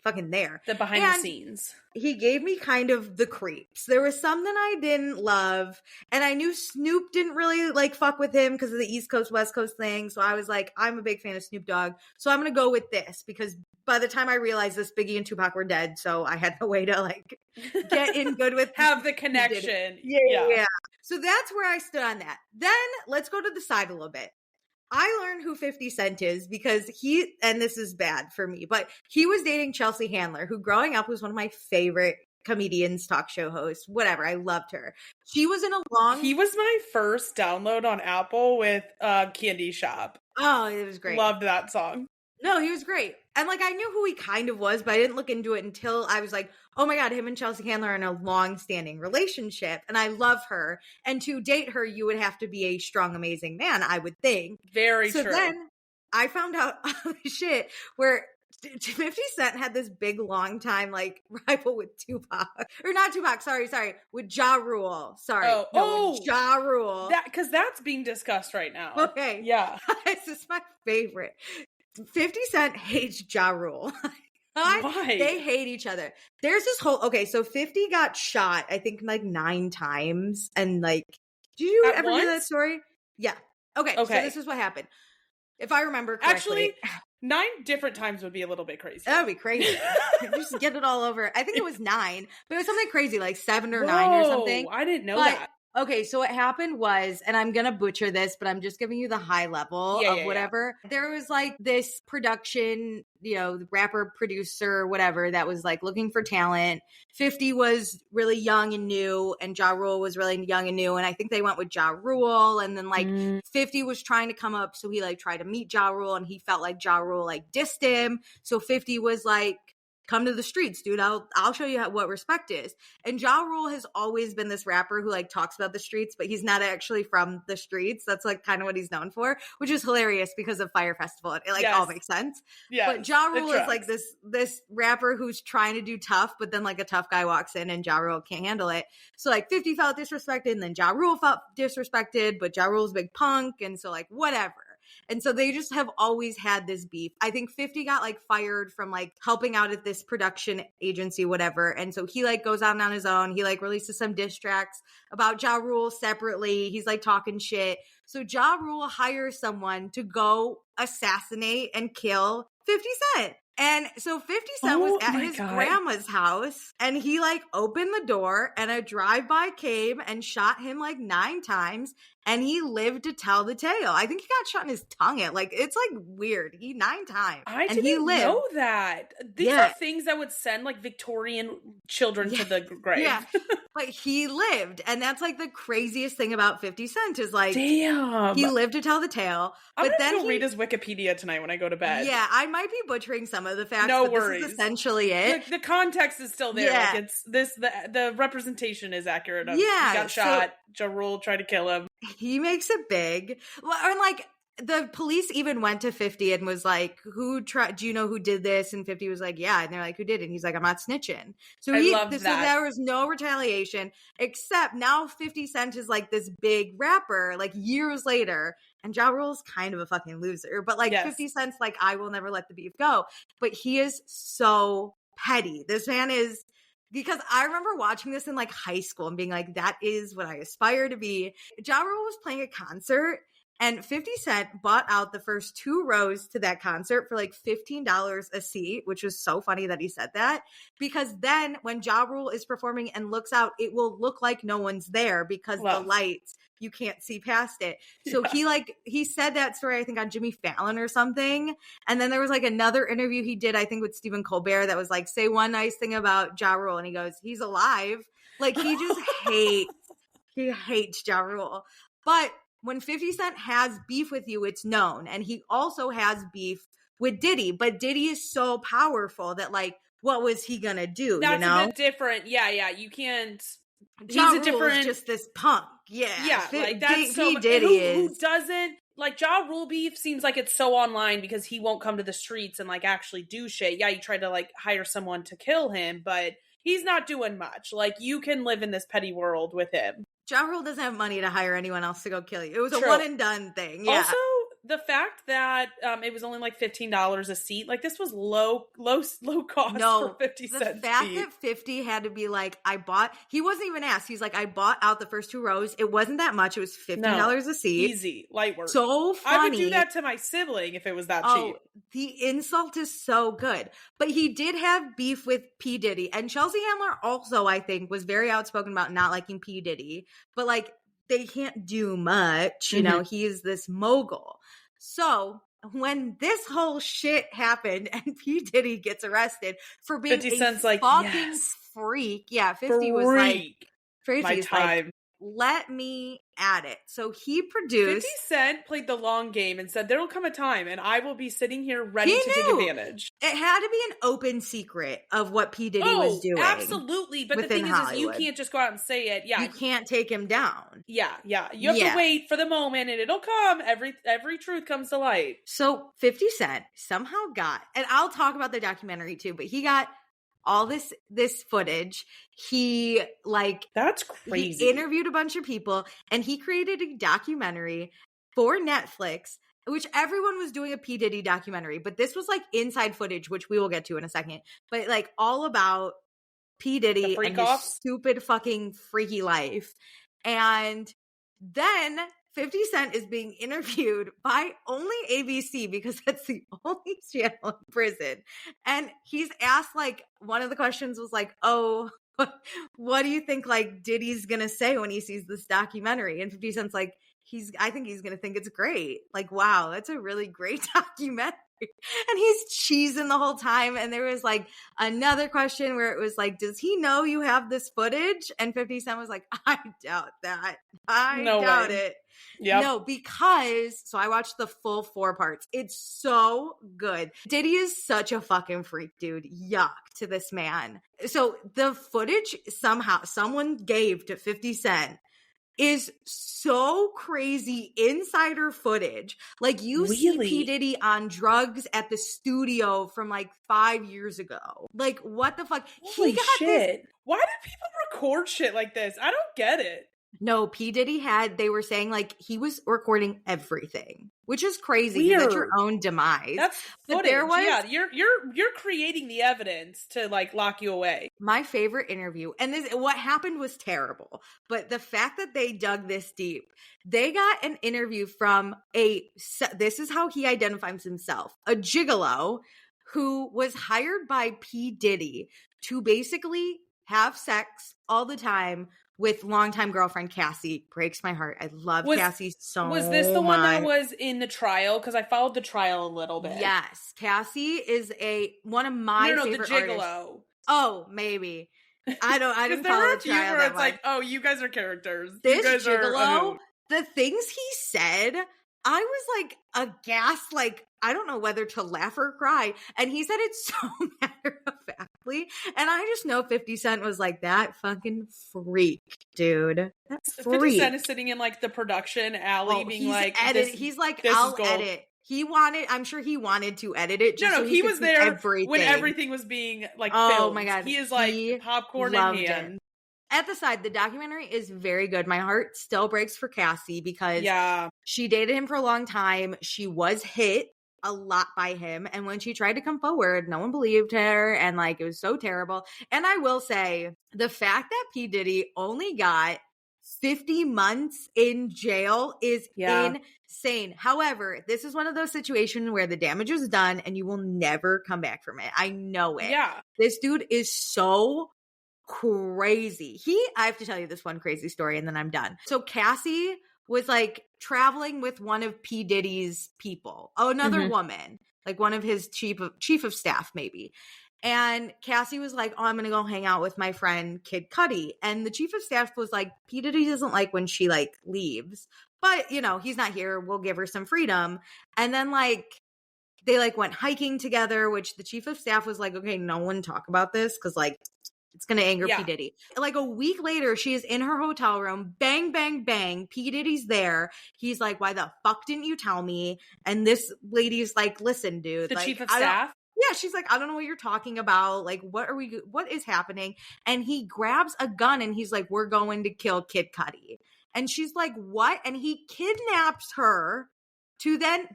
fucking there. The behind the scenes. He gave me kind of the creeps. There was some that I didn't love, and I knew Snoop didn't really like fuck with him because of the East Coast West Coast thing. So I was like, I'm a big fan of Snoop Dogg, so I'm gonna go with this because by the time I realized this, Biggie and Tupac were dead, so I had no way to like get in good with have the connection. Yeah. So that's where I stood on that. Then let's go to the side a little bit. I learned who 50 Cent is because and this is bad for me, but he was dating Chelsea Handler, who growing up was one of my favorite comedians, talk show hosts, whatever. I loved her. She was in a long... He was my first download on Apple with Candy Shop. Oh, it was great. Loved that song. No, he was great. And like, I knew who he kind of was, but I didn't look into it until I was like, oh my God, him and Chelsea Handler are in a long-standing relationship. And I love her. And to date her, you would have to be a strong, amazing man, I would think. Very true. So then I found out all this shit where 50 Cent had this big, long time, like, rival with Tupac. Or not Tupac, sorry, with Ja Rule. Sorry. With Ja Rule. Because that's being discussed right now. Okay. Yeah. This is my favorite. 50 Cent hates Ja Rule. Why? They hate each other. There's this whole... Okay, so 50 got shot, I think, like 9 times. And, like... Did you ever hear that story? Yeah. Okay, so this is what happened. If I remember correctly... Actually, 9 different times would be a little bit crazy. That would be crazy. Just get it all over. I think it was 9, but it was something crazy, like 7 or 9 or something. I didn't know that. Okay, so what happened was, and I'm going to butcher this, but I'm just giving you the high level of whatever. Yeah. There was like this production, you know, rapper, producer, whatever, that was like looking for talent. 50 was really young and new, and Ja Rule was really young and new. And I think they went with Ja Rule. And then like 50 was trying to come up. So he like tried to meet Ja Rule, and he felt like Ja Rule like dissed him. So 50 was like, come to the streets, dude. I'll show you what respect is. And Ja Rule has always been this rapper who like talks about the streets, but he's not actually from the streets. That's like kind of what he's known for, which is hilarious because of Fire Festival. It like all makes sense. Yeah. But Ja Rule is like this rapper who's trying to do tough, but then like a tough guy walks in and Ja Rule can't handle it. So like 50 felt disrespected, and then Ja Rule felt disrespected, but Ja Rule's a big punk, and so like whatever. And so they just have always had this beef. I think 50 got like fired from like helping out at this production agency, whatever. And so he like goes out on his own. He like releases some diss tracks about Ja Rule separately. He's like talking shit. So Ja Rule hires someone to go assassinate and kill 50 Cent. And so 50 Cent was at his grandma's house, and he like opened the door, and a drive-by came and shot him like 9 times, and he lived to tell the tale. I think he got shot in his tongue. It's like weird. 9 times. I didn't know that. These are things that would send like Victorian children to the grave. Yeah. But he lived, and that's like the craziest thing about 50 Cent is like, damn, he lived to tell the tale. But then go read his Wikipedia tonight when I go to bed. Yeah, I might be butchering some of the facts. No but worries. This is essentially it. The context is still there. Yeah. Like it's this. The representation is accurate. He got shot. Ja Rule tried to kill him. He makes it big. Well, and like, the police even went to 50 and was like, do you know who did this? And 50 was like, yeah. And they're like, who did it? And he's like, I'm not snitching. So so there was no retaliation, except now 50 Cent is like this big rapper, like years later. And Ja Rule's kind of a fucking loser. But like 50 Cent's like, I will never let the beef go. But he is so petty. This man is... Because I remember watching this in like high school and being like, that is what I aspire to be. Ja Rule was playing a concert, And 50 Cent bought out the first 2 rows to that concert for like $15 a seat, which was so funny that he said that. Because then when Ja Rule is performing and looks out, it will look like no one's there because the lights, you can't see past it. So he said that story, I think, on Jimmy Fallon or something. And then there was like another interview he did, I think, with Stephen Colbert that was like, say one nice thing about Ja Rule. And he goes, he's alive. Like, he just hates Ja Rule. But when 50 Cent has beef with you, it's known. And he also has beef with Diddy. But Diddy is so powerful that, like, what was he going to do, That's you know? a bit different. Yeah, you can't. Ja Rule is just this punk. Yeah, like that's so. Who doesn't like Ja Rule beef? Seems like it's so online because he won't come to the streets and like actually do shit. Yeah, you try to like hire someone to kill him, but he's not doing much. Like, you can live in this petty world with him. Ja Rule doesn't have money to hire anyone else to go kill you. It was a one and done thing. Yeah. Also, the fact that it was only like $15 a seat, like this was low cost for 50 Cent. The fact that 50 had to be like, he wasn't even asked. He's like, I bought out the first 2 rows. It wasn't that much. It was $15 a seat. Easy, light work. So funny. I would do that to my sibling if it was that cheap. The insult is so good. But he did have beef with P. Diddy. And Chelsea Handler also, I think, was very outspoken about not liking P. Diddy. But like, they can't do much, you know, he's this mogul. So when this whole shit happened and P. Diddy gets arrested for being 50 Cent's like, fucking freak. Yeah, 50 was like, crazy. Like, let me at it. So he produced. 50 Cent played the long game and said, there'll come a time and I will be sitting here ready to take advantage. It had to be an open secret of what P. Diddy was doing. Absolutely. But the thing is you can't just go out and say it. Yeah. You can't take him down. Yeah. You have to wait for the moment and it'll come. Every truth comes to light. So 50 Cent somehow got, and I'll talk about the documentary too, but he got all this footage. He that's crazy. He interviewed a bunch of people and he created a documentary for Netflix, which everyone was doing a P. Diddy documentary, but this was like inside footage, which we will get to in a second, but like all about P. Diddy and his stupid fucking freaky life. And then 50 Cent is being interviewed by only ABC because that's the only channel in prison. And he's asked, like, one of the questions was like, oh, what do you think, like, Diddy's going to say when he sees this documentary? And 50 Cent's like, I think he's going to think it's great. Like, wow, that's a really great documentary. And he's cheesing the whole time. And there was like another question where it was like, does he know you have this footage? And 50 Cent was like, I doubt that. I doubt it. Yep. No, because, so I watched the full 4 parts. It's so good. Diddy is such a fucking freak, dude. Yuck to this man. So the footage someone gave to 50 Cent is so crazy insider footage. Like, you see P. Diddy on drugs at the studio from like 5 years ago. Like, what the fuck? Holy shit. Why do people record shit like this? I don't get it. No, P. Diddy they were saying like he was recording everything, which is crazy. Weird. That's your own demise. That's footage. But there was, you're creating the evidence to like lock you away. My favorite interview, and what happened was terrible, but the fact that they dug this deep, they got an interview from this is how he identifies himself, a gigolo who was hired by P. Diddy to basically have sex all the time with longtime girlfriend Cassie. Breaks my heart. I love Cassie so much. Was this the one that was in the trial? Because I followed the trial a little bit. Yes. Cassie is one of my favorite the gigolo. Artists. Oh, maybe. I didn't follow the trial where it's like, oh, you guys are characters. This you guys gigolo, the things he said, I was like aghast, like, I don't know whether to laugh or cry. And he said it so matter-of-factly. And I just know 50 Cent was like, that fucking freak, dude. That freak. 50 Cent is sitting in like the production alley being like, he's like, I'll edit. I'm sure he wanted to edit it. Just he was there when everything was being like filmed. Oh my God. He is like popcorn in hand. At the side, the documentary is very good. My heart still breaks for Cassie because she dated him for a long time. She was hit a lot by him. And when she tried to come forward, no one believed her. And like, it was so terrible. And I will say, the fact that P. Diddy only got 50 months in jail is insane. Sane. However, this is one of those situations where the damage is done and you will never come back from it. I know it. Yeah. This dude is so crazy. I have to tell you this one crazy story and then I'm done. So Cassie was like traveling with one of P. Diddy's people. Oh, another woman, like one of his chief of staff maybe. And Cassie was like, oh, I'm going to go hang out with my friend Kid Cudi. And the chief of staff was like, P. Diddy doesn't like when she like leaves, but you know, he's not here. We'll give her some freedom. And then like, they like went hiking together, which the chief of staff was like, okay, no one talk about this. Cause like, it's going to anger P. Diddy. Like a week later, she is in her hotel room. Bang, bang, bang. P. Diddy's there. He's like, why the fuck didn't you tell me? And this lady's like, listen, dude. The like, chief of staff? Yeah, she's like, I don't know what you're talking about. Like, what is happening? And he grabs a gun and he's like, we're going to kill Kid Cudi. And she's like, what? And he kidnaps her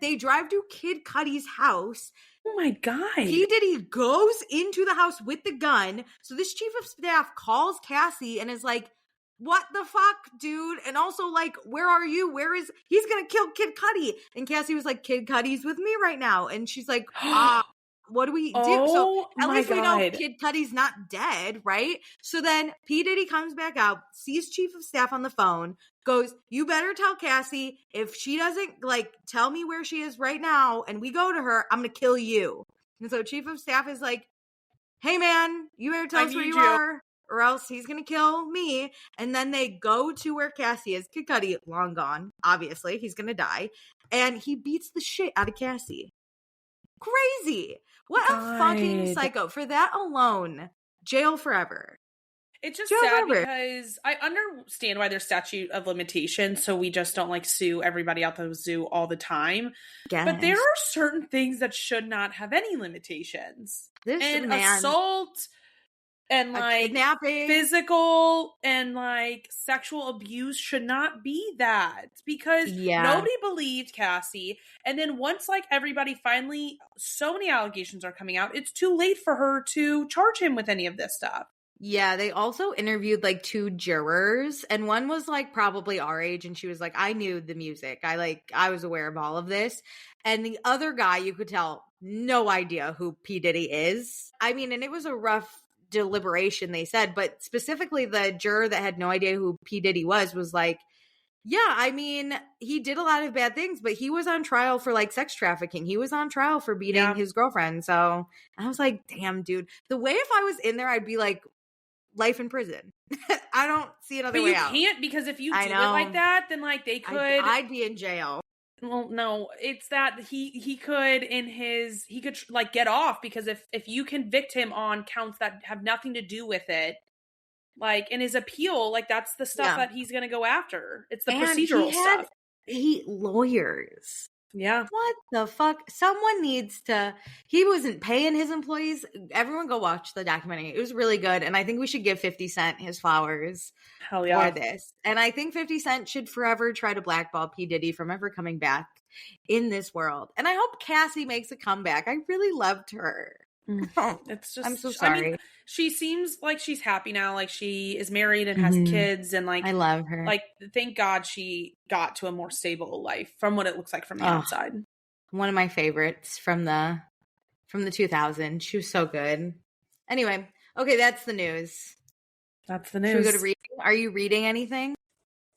they drive to Kid Cudi's house. Oh my God. P. Diddy goes into the house with the gun. So this chief of staff calls Cassie and is like, what the fuck, dude? And also like, where are you? He's going to kill Kid Cudi. And Cassie was like, Kid Cudi's with me right now. And she's like, what do we do? So at least we know Kid Cudi's not dead, right? So then P. Diddy comes back out, sees chief of staff on the phone, goes, you better tell Cassie if she doesn't like tell me where she is right now and we go to her, I'm going to kill you. And so chief of staff is like, hey man, you better tell us where you are or else he's going to kill me. And then they go to where Cassie is. Kid Cudi, long gone. Obviously, he's going to die. And he beats the shit out of Cassie. Crazy. What a fucking psycho. For that alone, jail forever. It's just sad because I understand why there's statute of limitations, so we just don't like sue everybody out the zoo all the time. Yes. But there are certain things that should not have any limitations. Assault and like kidnapping, physical and like sexual abuse should not be that, because nobody believed Cassie. And then once like everybody finally, so many allegations are coming out, it's too late for her to charge him with any of this stuff. Yeah, they also interviewed like 2 jurors and one was like probably our age and she was like, I knew the music. I was aware of all of this. And the other guy, you could tell, no idea who P. Diddy is. I mean, and it was a rough deliberation, they said, but specifically the juror that had no idea who P. Diddy was like, yeah, I mean, he did a lot of bad things, but he was on trial for like sex trafficking. He was on trial for beating his girlfriend. So I was like, damn, dude. The way if I was in there, I'd be like, life in prison. I don't see another way out. But you can't, because if you do it like that, then like they could. I'd be in jail. Well, no, it's that he could like get off, because if you convict him on counts that have nothing to do with it, like in his appeal, like that's the stuff that he's gonna go after. It's the procedural stuff. 8 lawyers. Yeah. What the fuck? Someone needs to. He wasn't paying his employees. Everyone go watch the documentary. It was really good. And I think we should give 50 Cent his flowers for this. And I think 50 Cent should forever try to blackball P. Diddy from ever coming back in this world. And I hope Cassie makes a comeback. I really loved her. It's just, I'm so sorry. I mean, she seems like she's happy now. Like she is married and has kids, and like I love her. Like thank God she got to a more stable life from what it looks like from the outside. One of my favorites from the 2000s. She was so good. Anyway, okay, that's the news. That's the news. Should we go to reading? Are you reading anything?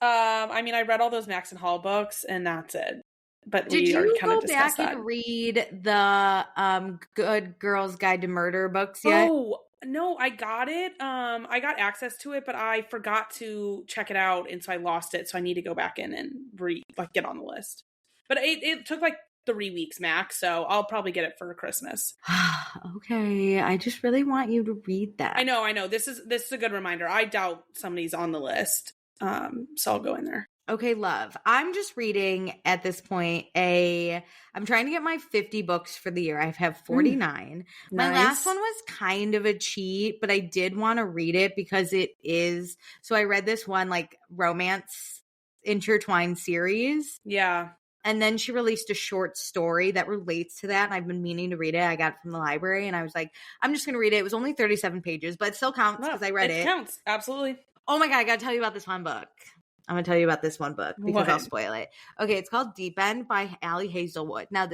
I mean, I read all those Max and Hall books, and that's it. But did you go back and read the Good Girl's Guide to Murder books yet? Oh, no, I got it. I got access to it, but I forgot to check it out, and so I lost it. So I need to go back in and get on the list. But it took like 3 weeks max, so I'll probably get it for Christmas. Okay, I just really want you to read that. I know. This is a good reminder. I doubt somebody's on the list, so I'll go in there. Okay, love. I'm just reading at this point I'm trying to get my 50 books for the year. I have 49. My last one was kind of a cheat, but I did want to read it because it is. So I read this one like romance intertwined series. Yeah. And then she released a short story that relates to that. And I've been meaning to read it. I got it from the library and I was like, I'm just going to read it. It was only 37 pages, but it still counts because I read it. It counts. Absolutely. Oh my God, I got to tell you about this one book. I'm going to tell you about this one book because What? I'll spoil it. Okay, it's called Deep End by Ali Hazelwood. Now,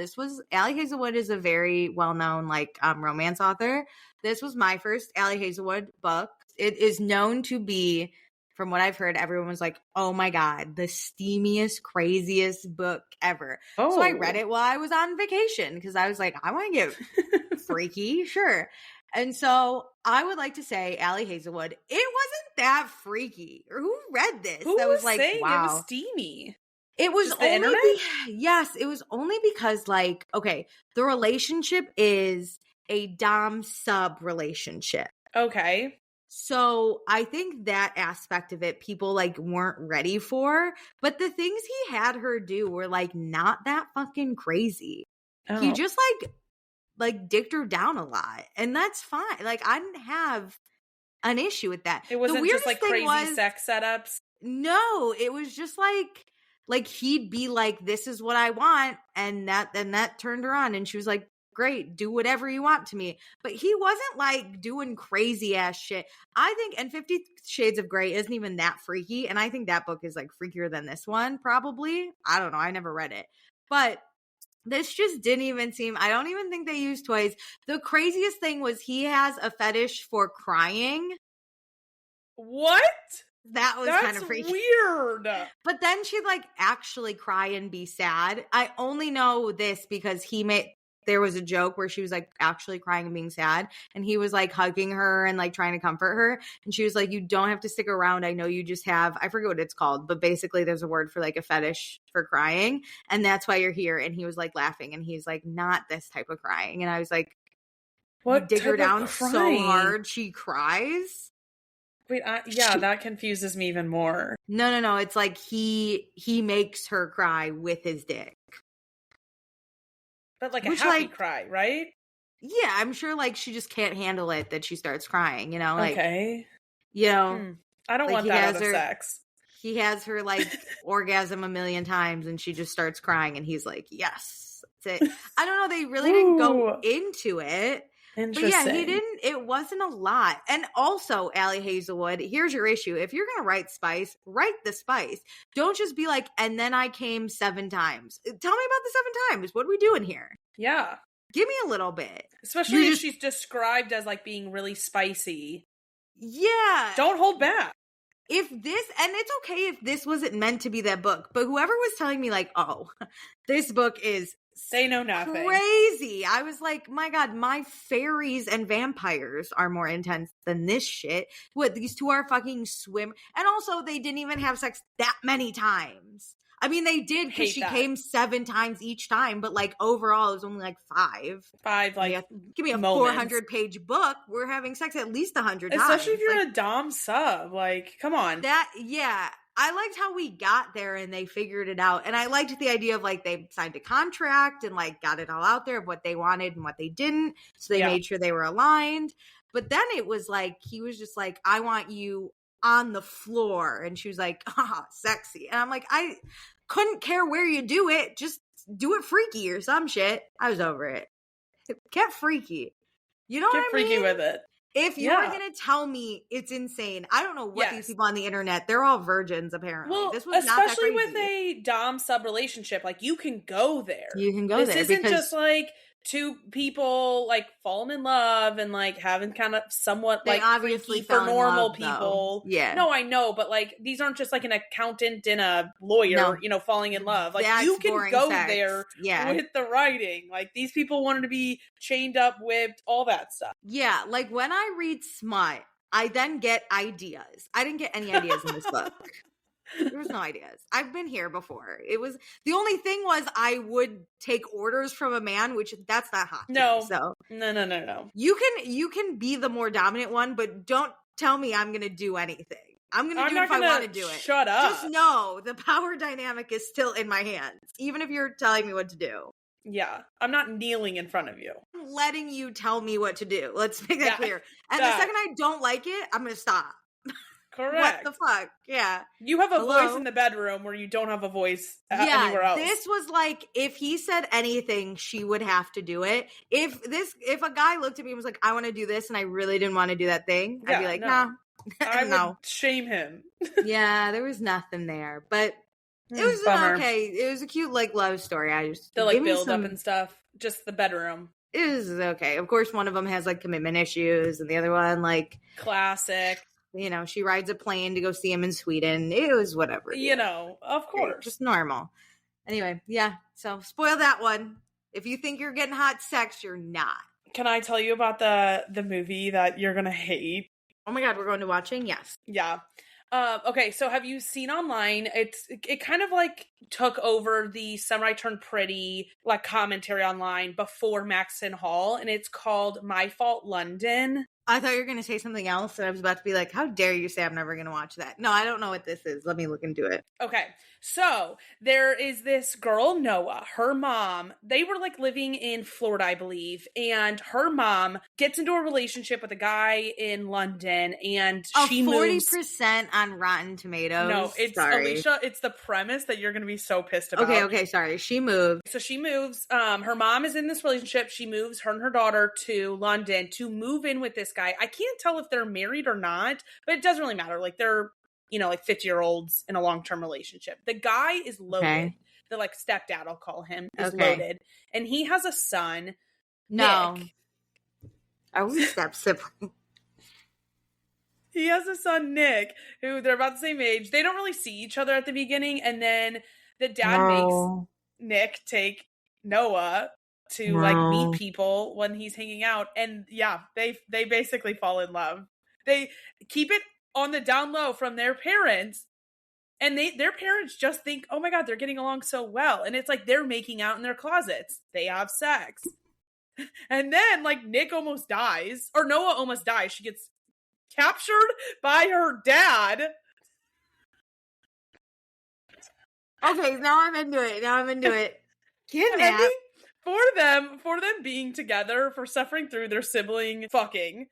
Ali Hazelwood is a very well-known romance author. This was my first Ali Hazelwood book. It is known to be, from what I've heard, everyone was like, oh my God, the steamiest, craziest book ever. Oh. So I read it while I was on vacation because I was like, I want to get freaky. Sure. And so I would like to say, Ali Hazelwood, it wasn't that freaky. Or who read this? Who that was like, saying wow. It was steamy? It was just the internet? Yes, it was only because okay, the relationship is a dom sub relationship. Okay. So I think that aspect of it, people weren't ready for. But the things he had her do were not that fucking crazy. Oh. He just dicked her down a lot, and that's fine. I didn't have an issue with that. It wasn't just crazy sex setups. No, it was just he'd be like, "This is what I want," and that turned her on, and she was like, "Great, do whatever you want to me." But he wasn't doing crazy ass shit. I think, and 50 Shades of Grey isn't even that freaky, and I think that book is freakier than this one. Probably, I don't know. I never read it, but. This just didn't even seem, I don't even think they used toys. The craziest thing was he has a fetish for crying. What? That was kind of freaky. Weird. But then she'd actually cry and be sad. I only know this because there was a joke where she was actually crying and being sad, and he was hugging her and trying to comfort her, and she was like, "You don't have to stick around. I know you just have," I forget what it's called, but basically there's a word for a fetish for crying, and that's why you're here. And he was laughing, and he's like, "Not this type of crying." And I was like, "What? You dig her down so hard she cries?" Wait, yeah, that confuses me even more. No. It's he makes her cry with his dick. But a happy cry, right? Yeah, I'm sure she just can't handle it that she starts crying, you know? Okay. You know. I don't want that out of sex. He has her orgasm a million times and she just starts crying and he's like, yes, that's it. I don't know. They really didn't go into it. Interesting. But yeah, it wasn't a lot. And also, Ali Hazelwood, here's your issue. If you're going to write spice, write the spice. Don't just be and then I came 7 times. Tell me about the 7 times. What are we doing here? Yeah. Give me a little bit. Especially if she's described as being really spicy. Yeah. Don't hold back. And it's okay if this wasn't meant to be that book, but whoever was telling me oh, this book is they know nothing. Crazy. I was like, my God, my fairies and vampires are more intense than this shit. What, these two are fucking swim. And also, they didn't even have sex that many times. I mean, they did because she came 7 times each time, but overall, it was only 5. 5, give me a 400-page book. We're having sex at least 100 times. Especially if you're a dom sub. Come on. Yeah. I liked how we got there and they figured it out. And I liked the idea of they signed a contract and got it all out there of what they wanted and what they didn't. So they made sure they were aligned. But then it was he was just I want you on the floor. And she was like, sexy. And I'm like, I couldn't care where you do it. Just do it freaky or some shit. I was over it. Get freaky. You know what I mean? Get freaky with it. If you're going to tell me it's insane, I don't know what these people on the internet, they're all virgins apparently. Well, this was especially not that with a dom sub relationship, you can go there. You can go there. This isn't just 2 people falling in love and having kind of somewhat obviously for normal people. Though. Yeah. No, I know, but these aren't just an accountant and a lawyer, falling in love. You can go there with the writing. These people wanted to be chained up, whipped, all that stuff. Yeah, when I read smut, I then get ideas. I didn't get any ideas in this book. There was no ideas. I've been here before. It was the only thing was I would take orders from a man, which that's not hot. No. So No. You can be the more dominant one, but don't tell me I'm gonna do anything. I'm gonna do it if I want to do it. Shut up. Just know the power dynamic is still in my hands, even if you're telling me what to do. Yeah, I'm not kneeling in front of you. I'm letting you tell me what to do. Let's make that clear. And the second I don't like it, I'm gonna stop. Correct. What the fuck? Yeah. You have a voice in the bedroom where you don't have a voice anywhere else. This was if he said anything, she would have to do it. If a guy looked at me and was like, I want to do this and I really didn't want to do that thing, I'd be like, nah, I would shame him. Yeah, there was nothing there, but it was okay. It was a cute like love story. The build up and stuff. Just the bedroom. It was okay. Of course, one of them has like commitment issues, and the other one like classic. You know, she rides a plane to go see him in Sweden. It was whatever. You know, of course, just normal. Anyway, yeah. So spoil that one. If you think you're getting hot sex, you're not. Can I tell you about the movie that you're gonna hate? Oh my god, we're going to watching? Yes. Yeah. Okay, so have you seen online? It kind of like took over the Samurai Turned Pretty like commentary online before Maxton Hall, and it's called My Fault London. I thought you were going to say something else, and I was about to be like, how dare you say I'm never going to watch that? No, I don't know what this is. Let me look into it. Okay, so there is this girl, Noah, her mom, they were like living in Florida, I believe, and her mom gets into a relationship with a guy in London, and she 40% on Rotten Tomatoes. No, it's Alicia, it's the premise that you're going to be so pissed about. Okay, sorry. She moved. So she moves, her mom is in this relationship, she moves her and her daughter to London to move in with this guy. I can't tell if they're married or not, but it doesn't really matter. Like they're, you know, like 50-year-olds in a long-term relationship. The guy is loaded. Okay. The like stepdad, I'll call him, is loaded. And he has a son. No. Nick. Are we step-sibling? He has a son, Nick, who they're about the same age. They don't really see each other at the beginning. And then the dad makes Nick take Noah to like meet people when he's hanging out, and yeah, they basically fall in love. They keep it on the down low from their parents, and their parents just think, oh my god, they're getting along so well, and it's like they're making out in their closets, they have sex, and then like Nick almost dies, or Noah almost dies. She gets captured by her dad. Okay, now I'm into it. Kidnapped. For them being together, for suffering through their sibling fucking,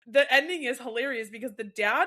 the ending is hilarious because the dad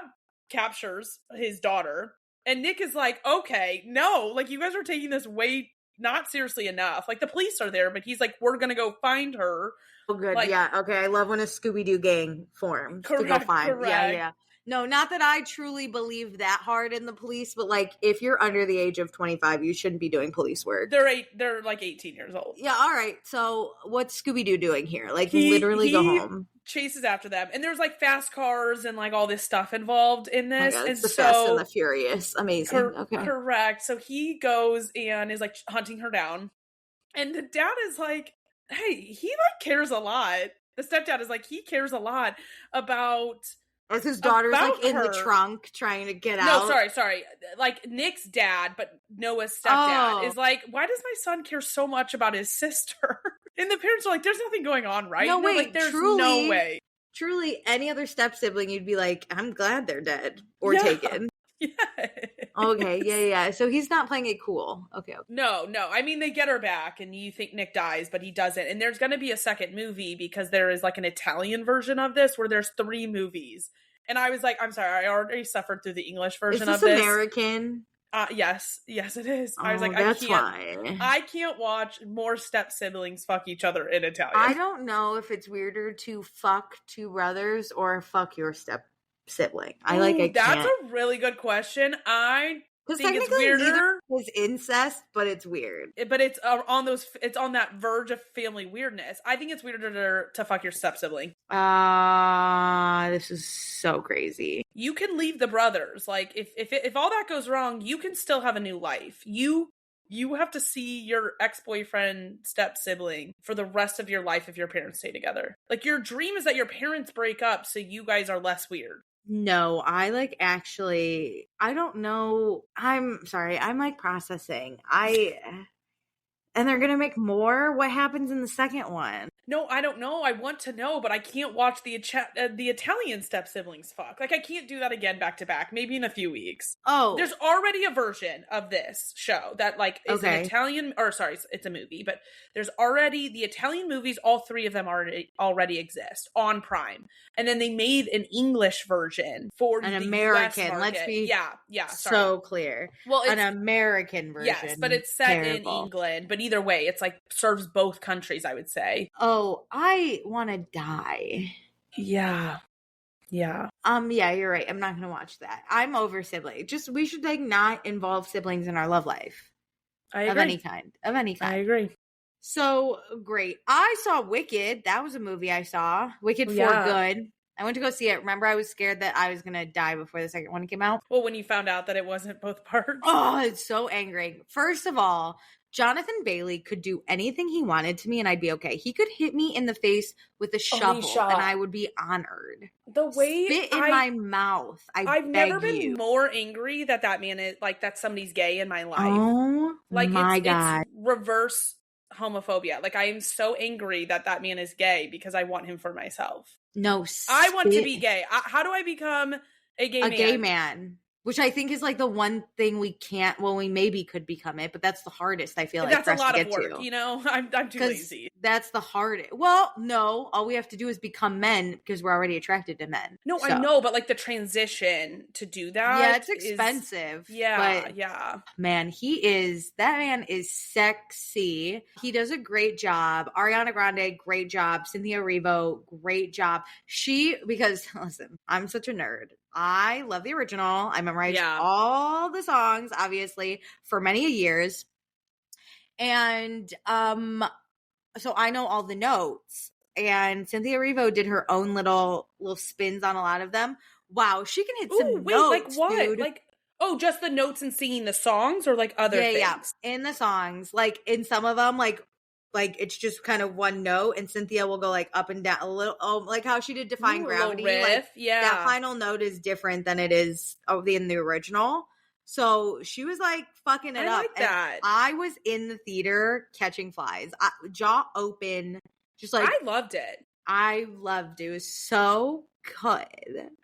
captures his daughter, and Nick is like, okay, no, like you guys are taking this way not seriously enough. Like the police are there, but he's like, we're gonna go find her. Oh, good. Like, yeah. Okay. I love when a Scooby-Doo gang forms to go find. Correct. Yeah. No, not that I truly believe that hard in the police, but like if you're under the age of 25, you shouldn't be doing police work. They're like 18 years old. Yeah, all right. So what's Scooby-Doo doing here? Like literally go home. Chases after them, and there's like fast cars and like all this stuff involved in this. Oh my God, and the Fast and the Furious. Amazing. Okay. Correct. So he goes and is like hunting her down, and the dad is like, hey, he like cares a lot. The stepdad is like, he cares a lot about. As his daughter's like in the trunk trying to get out. No, sorry. Like Nick's dad, but Noah's stepdad is like, why does my son care so much about his sister? And the parents are like, there's nothing going on, right? No, wait, like, there's no way. Truly, any other step sibling, you'd be like, I'm glad they're dead or taken. Yeah. Okay, yeah. So he's not playing it cool. Okay. No. I mean, they get her back, and you think Nick dies, but he doesn't. And there's going to be a second movie because there is like an Italian version of this where there's 3 movies. And I was like, I'm sorry, I already suffered through the English version of this. Is this American? Yes, it is. I was like, I can't watch more step siblings fuck each other in Italian. I don't know if it's weirder to fuck 2 brothers or fuck your step sibling. I can't. That's a really good question. I think it's weirder. It's incest, but it's weird. But it's it's on that verge of family weirdness. I think it's weirder to fuck your step sibling. This is so crazy. You can leave the brothers. Like if all that goes wrong, you can still have a new life. You have to see your ex-boyfriend step sibling for the rest of your life if your parents stay together. Like your dream is that your parents break up so you guys are less weird. No, I don't know. I'm sorry. I'm like processing. And they're going to make more? What happens in the second one? No, I don't know. I want to know, but I can't watch the Italian step siblings fuck. Like, I can't do that again back to back. Maybe in a few weeks. Oh. There's already a version of this show that, like, is an Italian... Or, sorry, it's a movie. But there's already... The Italian movies, all 3 of them already exist on Prime. And then they made an English version for an the American. US market. Let's be sorry. So clear. Well, it's an American version. Yes, but it's set in England. But either way, it's like serves both countries, I would say. Oh, I want to die. Yeah. Yeah. Yeah, you're right. I'm not gonna watch that. I'm over siblings. Just we should like not involve siblings in our love life. I agree. Of any kind. Of any kind. I agree. So great. I saw Wicked. That was a movie I saw. Wicked for Good. I went to go see it. Remember, I was scared that I was gonna die before the second one came out. Well, when you found out that it wasn't both parts. Oh, it's so angering. First of all, Jonathan Bailey could do anything he wanted to me and I'd be okay. He could hit me in the face with a shovel and I would be honored. The way Spit in my mouth. I've never been more angry that man is like that somebody's gay in my life. Oh like my God. It's reverse homophobia. Like I am so angry that man is gay because I want him for myself. No, I want to be gay. How do I become a gay man? A gay man. Which I think is like the one thing we can't, well, we maybe could become it, but that's the hardest, I feel like. That's a lot of work, you know? I'm too lazy. That's the hardest. Well, no, all we have to do is become men because we're already attracted to men. No, so. I know, but like the transition to do that. Yeah, it's expensive. Yeah. Man, that man is sexy. He does a great job. Ariana Grande, great job. Cynthia Erivo, great job. Because listen, I'm such a nerd. I love the original. I memorized all the songs, obviously, for many years. And so I know all the notes. And Cynthia Erivo did her own little spins on a lot of them. Wow, she can hit some notes, like what? Dude. Like, just the notes and singing the songs or like other things? Yeah, in the songs. Like in some of them, like it's just kind of one note and Cynthia will go like up and down a little, like how she did Defying Gravity. Like that final note is different than it is in the original. So she was like fucking it up. Like that. I was in the theater catching flies, jaw open, just like I loved it. I loved it. It was so good.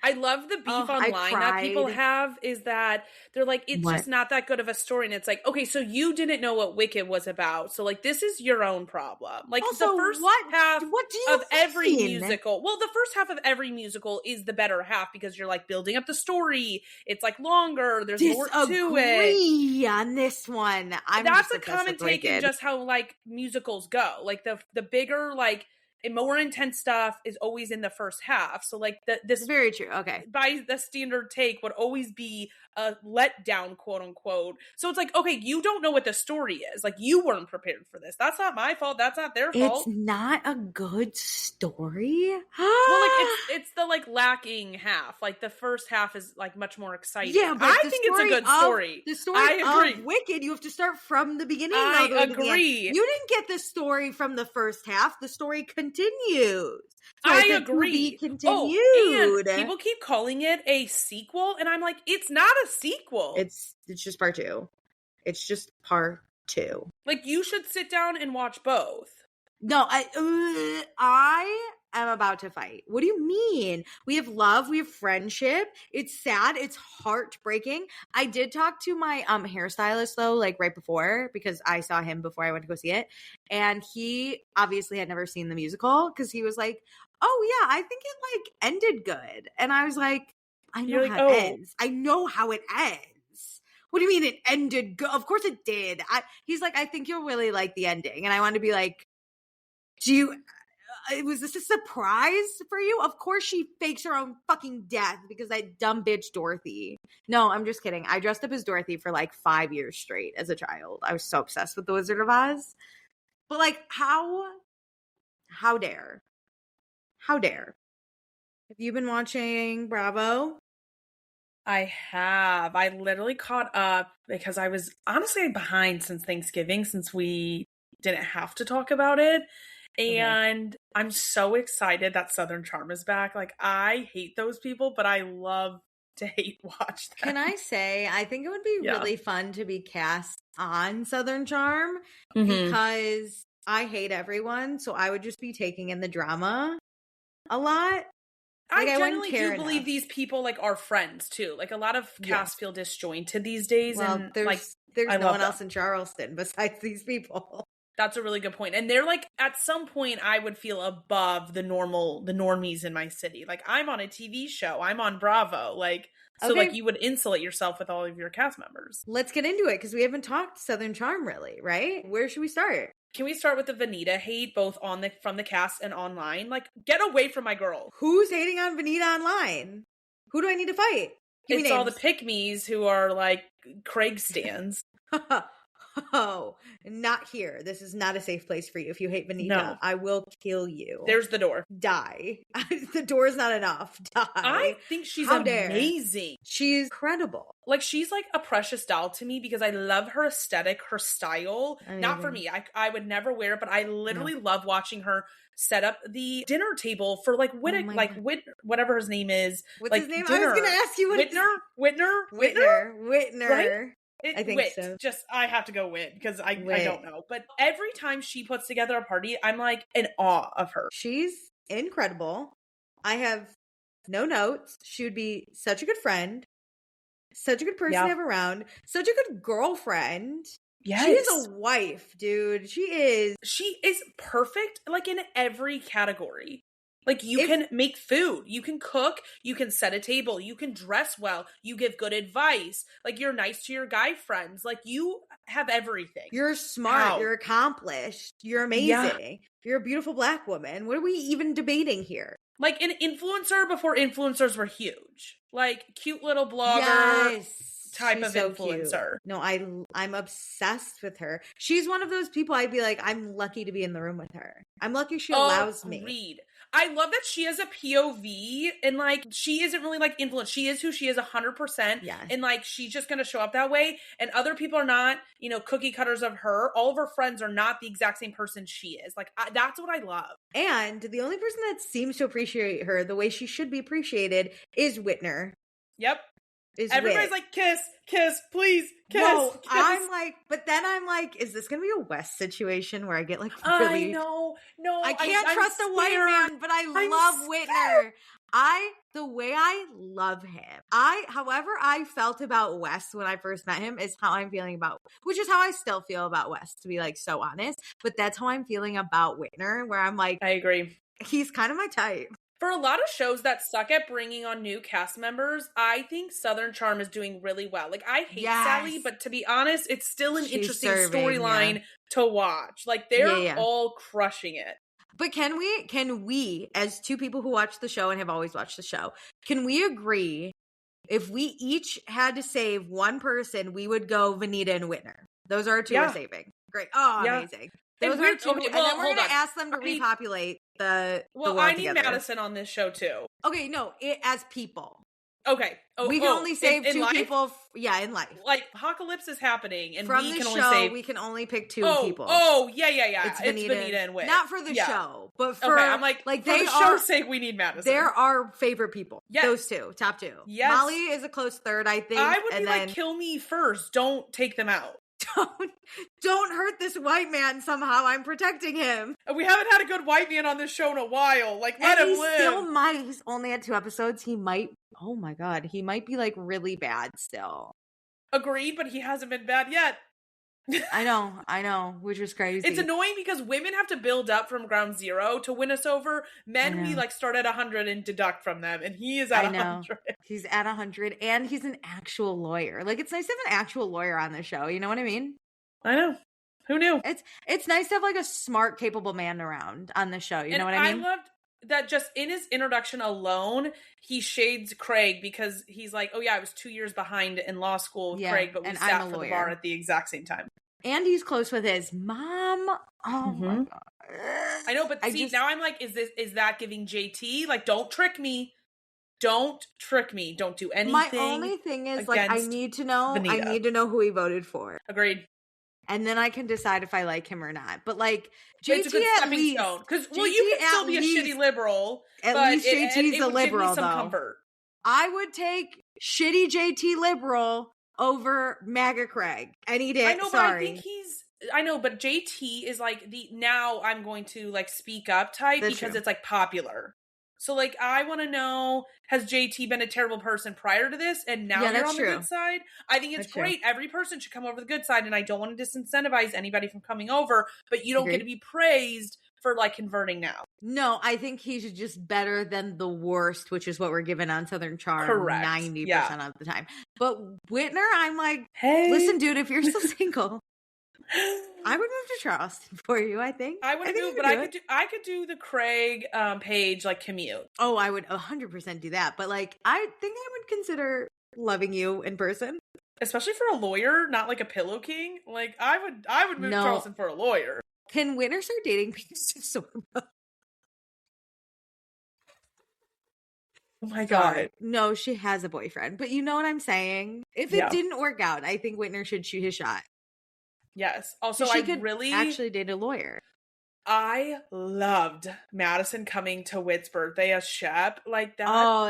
I love the beef online that people have is that they're like, it's just not that good of a story. And it's like, okay, so you didn't know what Wicked was about. So like, this is your own problem. Like also, the first half of every musical. Well, the first half of every musical is the better half because you're like building up the story. It's like longer. There's more to it. On this one. That's a common take in just how like musicals go. Like the bigger, like, and more intense stuff is always in the first half. So like this very true. Okay. By the standard take would always be a letdown, quote unquote. So it's like, okay, you don't know what the story is. Like you weren't prepared for this. That's not my fault. That's not their fault. It's not a good story. Well, like it's the like lacking half. Like the first half is like much more exciting. Yeah, but I think it's a good story. The story of Wicked, you have to start from the beginning. I agree. You didn't get the story from the first half. The story continues. So I agree. Continued. And people keep calling it a sequel, and I'm like, it's not a sequel. It's just part two. It's just part two. Like you should sit down and watch both. No, I am about to fight. What do you mean? We have love, we have friendship. It's sad, it's heartbreaking. I did talk to my hairstylist though, like right before, because I saw him before I went to go see it. And he obviously had never seen the musical because he was like, oh yeah, I think it like ended good. And I was like, I know how it ends. I know how it ends. What do you mean it ended good? Of course it did. He's like, I think you'll really like the ending. And I wanted to be like, was this a surprise for you? Of course she fakes her own fucking death because that dumb bitch Dorothy. No, I'm just kidding. I dressed up as Dorothy for like 5 years straight as a child. I was so obsessed with The Wizard of Oz. But like, how dare? How dare? Have you been watching Bravo? I have. I literally caught up because I was honestly behind since Thanksgiving, since we didn't have to talk about it. And I'm so excited that Southern Charm is back. Like, I hate those people, but I love to hate watch them. Can I say, I think it would be really fun to be cast on Southern Charm because I hate everyone. So I would just be taking in the drama a lot. Like, I generally do believe these people like are friends too. Like a lot of casts feel disjointed these days. Well, and there's no one else in Charleston besides these people. That's a really good point. And they're like, at some point I would feel above the normies in my city. Like I'm on a TV show. I'm on Bravo. Like, so like you would insulate yourself with all of your cast members. Let's get into it because we haven't talked Southern Charm really, right? Where should we start? Can we start with the Vanita hate, both from the cast and online? Like, get away from my girl. Who's hating on Vanita online? Who do I need to fight? It's all the pick-me's who are like Craig stans. Oh, not here. This is not a safe place for you. If you hate Vanita, no. I will kill you. There's the door. Die. The door is not enough. Die. I think she's amazing. She's incredible. Like, she's like a precious doll to me because I love her aesthetic, her style. Not for me. I would never wear it, but I literally love watching her set up the dinner table for like whatever his name is. What's like his name? Dinner. I was going to ask you what Whitner. Right? I think so. I have to go Whit because I don't know. But every time she puts together a party, I'm like in awe of her. She's incredible. I have no notes. She would be such a good friend, such a good person to have around, such a good girlfriend. Yes. She is a wife, dude. She is perfect, like in every category. Like, you can make food, you can cook, you can set a table, you can dress well, you give good advice, like, you're nice to your guy friends, like, you have everything. You're smart, you're accomplished, you're amazing, you're a beautiful Black woman. What are we even debating here? Like, an influencer before influencers were huge. Like, cute little blogger type of influencer. Cute. No, I'm obsessed with her. She's one of those people I'd be like, I'm lucky to be in the room with her. I'm lucky she allows me. I love that she has a POV and like she isn't really like influenced. She is who she is 100%. Yeah. And like she's just going to show up that way. And other people are not, cookie cutters of her. All of her friends are not the exact same person she is. Like that's what I love. And the only person that seems to appreciate her the way she should be appreciated is Whitner. Yep. Everybody's like, kiss, please, kiss. No, kiss. I'm like, is this gonna be a West situation where I get like really? No, I can't trust a white man, but I love Whitner. The way I love him. However I felt about West when I first met him is how I'm feeling which is how I still feel about West, to be like so honest. But that's how I'm feeling about Whitner, where I'm like, I agree. He's kind of my type. For a lot of shows that suck at bringing on new cast members, I think Southern Charm is doing really well. Like, I hate Sally, but to be honest, it's still an interesting storyline to watch. Like, they're all crushing it. But can we, as two people who watch the show and have always watched the show, can we agree if we each had to save one person, we would go Vanita and Whitner? Those are our two we're saving. Great. Oh, amazing. Those are two. And then we're going to ask them to repopulate the world I need together. Madison on this show too. Okay, no, as people. Okay. We can only save two people. In life. Like, Apocalypse is happening, and from we the can show, only save... we can only pick two people. Yeah. It's Vanita and Whit. Not for the show, but for... Okay, I'm like for the show's sake, we need Madison. They're our favorite people. Yes. Those two, top two. Yes. Molly is a close third, I think. I would be like, kill me first. Don't take them out. Don't hurt this white man somehow. I'm protecting him. We haven't had a good white man on this show in a while. Like, let him live. He's only had 2 episodes. He might, oh my God, he might be like really bad still. Agreed, but he hasn't been bad yet. I know, which is crazy. It's annoying because women have to build up from ground zero to win us over. Men, we like start at 100 and deduct from them, and he is at 100. He's at 100, and he's an actual lawyer. Like, it's nice to have an actual lawyer on the show. You know what I mean? I know. Who knew? It's nice to have like a smart, capable man around on the show. You know what I mean? I loved that just in his introduction alone, he shades Craig because he's like, oh yeah, I was 2 years behind in law school with Craig, but we sat for the bar at the exact same time. And he's close with his mom. Oh my God. I know, but now I'm like, is that giving JT? Like, don't trick me. Don't trick me. Don't do anything. My only thing is like, I need to know who he voted for. Agreed. And then I can decide if I like him or not. But like, JT it's a good stepping stone. Because you can still be a shitty liberal. At least JT's a liberal, though. Comfort. I would take shitty JT liberal over MAGA Craig any day. I know, but I know, but JT is like now I'm going to like speak up type because it's like popular. So like, I want to know, has JT been a terrible person prior to this? And now you're on the good side? I think it's great. Every person should come over the good side. And I don't want to disincentivize anybody from coming over, but you don't get to be praised for like converting now. No, I think he's just better than the worst, which is what we're given on Southern Charm 90% of the time. But Whitner, I'm like, hey, listen, dude, if you're still single, I would move to Charleston for you, I think. I would move, but I could do the Craig Paige like commute. Oh, I would 100% do that. But like, I think I would consider loving you in person. Especially for a lawyer, not like a pillow king. Like, I would move to Charleston for a lawyer. Can Winter start dating Peace Sorbo? Oh my God. No, she has a boyfriend. But you know what I'm saying? If it didn't work out, I think Whitner should shoot his shot. Yes. Also, she could actually date a lawyer. I loved Madison coming to Whit's birthday as Shep. Like that. Oh,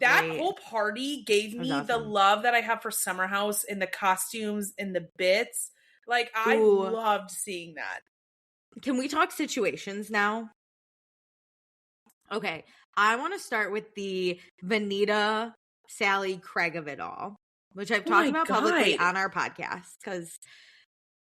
that whole party gave me the love that I have for Summer House in the costumes and the bits. Like I loved seeing that. Can we talk situations now? Okay. I want to start with the Vanita, Sally, Craig of it all, which I've talked about publicly on our podcast because